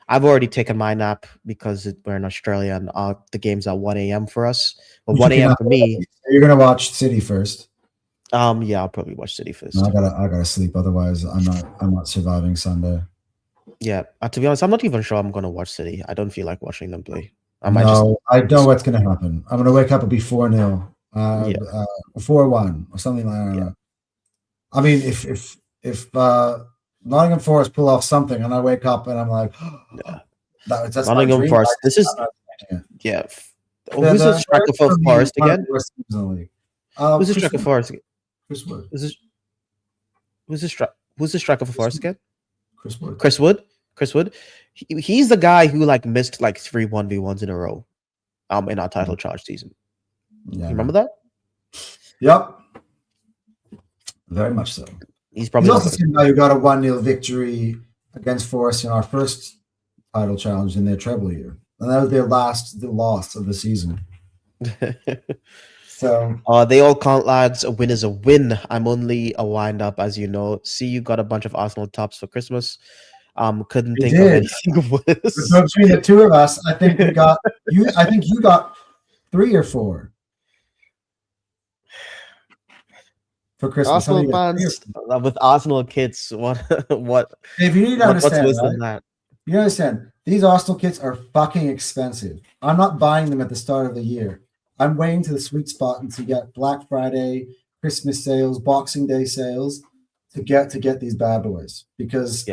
I've already taken my nap because we're in Australia and the game's at 1 a.m. for us. But 1 a.m. for me. You're gonna watch City first. Yeah, I'll probably watch City first. No, I gotta sleep. Otherwise, I'm not surviving Sunday. Yeah, to be honest, I'm not even sure I'm gonna watch City. I don't feel like watching them play. I know what's gonna happen. I'm gonna wake up and be 4-0, 4-1, or something like that. Yeah. I mean, if Nottingham Forest pull off something, and I wake up and I'm like, that's Nottingham Forest. This is who's the striker for Forest again? Who's the striker for Forest again? Chris Wood. Who's the striker for Forest again? Chris Wood. Chris Wood. He's the guy who missed 3 1v1s in a row in our title charge season. Yeah. You remember that? Yep. Very much so. He's also the guy who got a 1-0 victory against Forest in our first title challenge in their treble year. And that was the loss of the season. So they all count, lads. A win is a win. I'm only a wind up, as you know. See, you got a bunch of Arsenal tops for Christmas. Couldn't think of anything worse. So between the two of us, I think we got you. I think you got 3 or 4 for Christmas. Arsenal fans with Arsenal kits. What? If you need to understand, what's worse than that? You understand? These Arsenal kits are fucking expensive. I'm not buying them at the start of the year. I'm waiting to the sweet spot and to get Black Friday, Christmas sales, Boxing Day sales to get these bad boys, because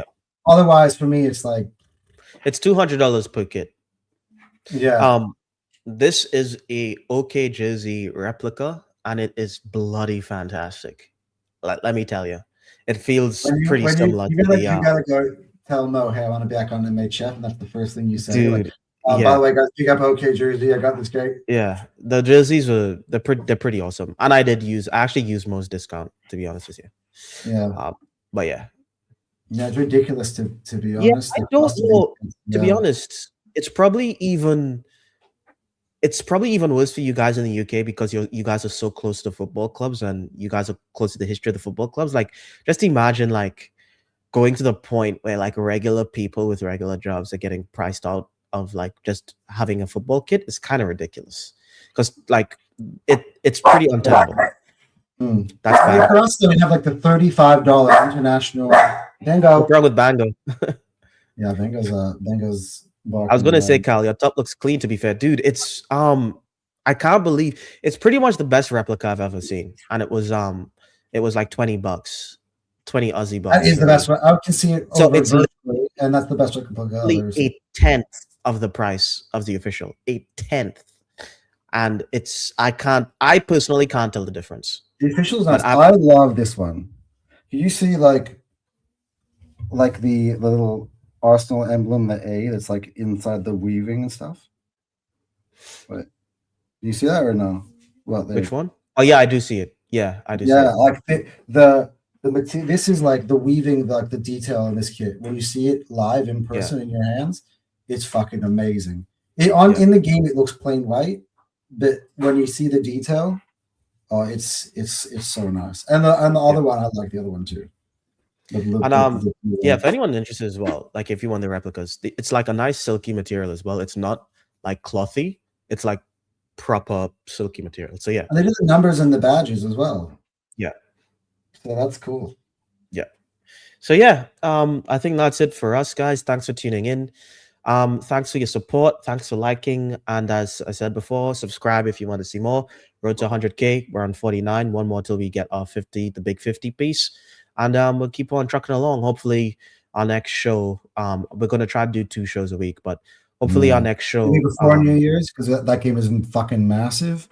otherwise for me it's $200 per kit. Yeah. This is a OK jersey replica and it is bloody fantastic. Let me tell you, it feels pretty similar. You gotta go tell Mo, hey, I want to be back on the chef, and that's the first thing you say. Dude. By the way, guys, pick up OK jersey. I got this great. Yeah, the jerseys they're pretty awesome, and I actually used Mo's discount, to be honest with you. Yeah, but yeah, it's ridiculous to be honest. I don't know. To be honest, it's probably even worse for you guys in the UK because you guys are so close to football clubs and you guys are close to the history of the football clubs. Just imagine going to the point where regular people with regular jobs are getting priced out of just having a football kit. Is kind of ridiculous because it's pretty untenable. That's bad. For us, we have the $35 international Bango. What's wrong with Bango? Yeah, Bango's. I was gonna say, Cal, your top looks clean. To be fair, dude, it's I can't believe it's pretty much the best replica I've ever seen, and it was $20, 20 Aussie bucks. That is the best one. I can see it. So it's and that's the best replica I've ever seen. 1/10 of the price of the official, 1/10, and I personally can't tell the difference. The official's nice. I love this one. You see, the little Arsenal emblem, the A that's inside the weaving and stuff. What? Do you see that or no? Which one? Oh yeah, I do see it. Yeah, I do. Yeah, see it. The material. This is the weaving, the detail in this kit. When you see it live in person in your hands, it's fucking amazing. In the game, it looks plain white, but when you see the detail, Oh, it's so nice. And the other one, I like the other one too. And yeah, if anyone's interested as well, like if you want the replicas, it's like a nice silky material as well. It's not like clothy. It's like proper silky material. So yeah. And they do the numbers and the badges as well. Yeah. So that's cool. Yeah. So yeah, I think that's it for us, guys. Thanks for tuning in. Thanks for your support. Thanks for liking. And as I said before, subscribe if you want to see more. Road to 100K. We're on 49. One more till we get our 50, the big 50 piece. And we'll keep on trucking along. Hopefully, our next show, we're going to try to do 2 shows a week, but hopefully our next show. Maybe before New Year's, because that game is fucking massive.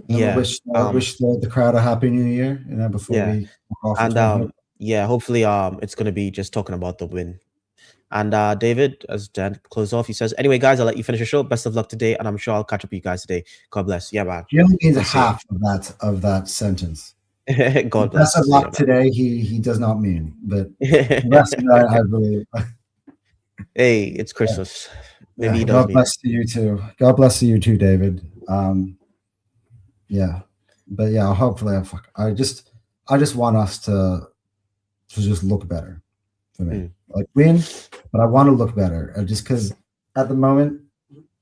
And yeah. wish the crowd a happy New Year, before we off. And yeah, hopefully it's going to be just talking about the win. And David, as Dan close off, he says, anyway, guys, I'll let you finish your show. Best of luck today, and I'm sure I'll catch up with you guys today. God bless. Yeah, man. He only means half of that sentence. God bless. Best of luck today, he does not mean, but the rest of that, I believe. Hey, it's Christmas. Maybe he does. God bless to you too. God bless to you too, David. Yeah, but yeah, hopefully, I just want us to just look better for me. Like win, but I want to look better. Just because at the moment,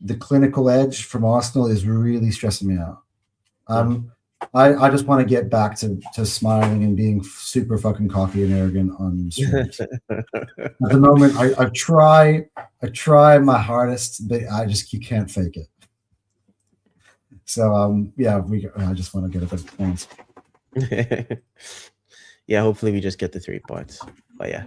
the clinical edge from Arsenal is really stressing me out. I just want to get back to smiling and being super fucking cocky and arrogant on streams. At the moment, I try my hardest, but you can't fake it. So yeah, I just want to get a bit of points. Yeah, hopefully we just get the 3 points. But yeah.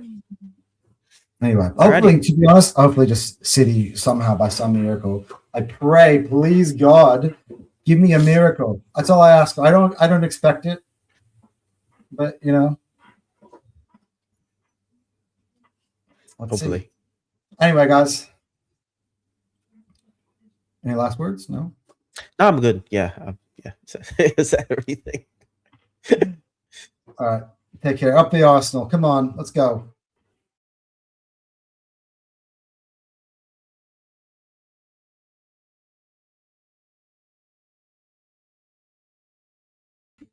Anyway, hopefully, to be honest, hopefully just City somehow by some miracle. I pray, please God, give me a miracle. That's all I ask. I don't expect it, but hopefully. See. Anyway, guys, any last words? No, I'm good. Yeah, yeah. Is that everything? All right. Take care. Up the Arsenal. Come on, let's go.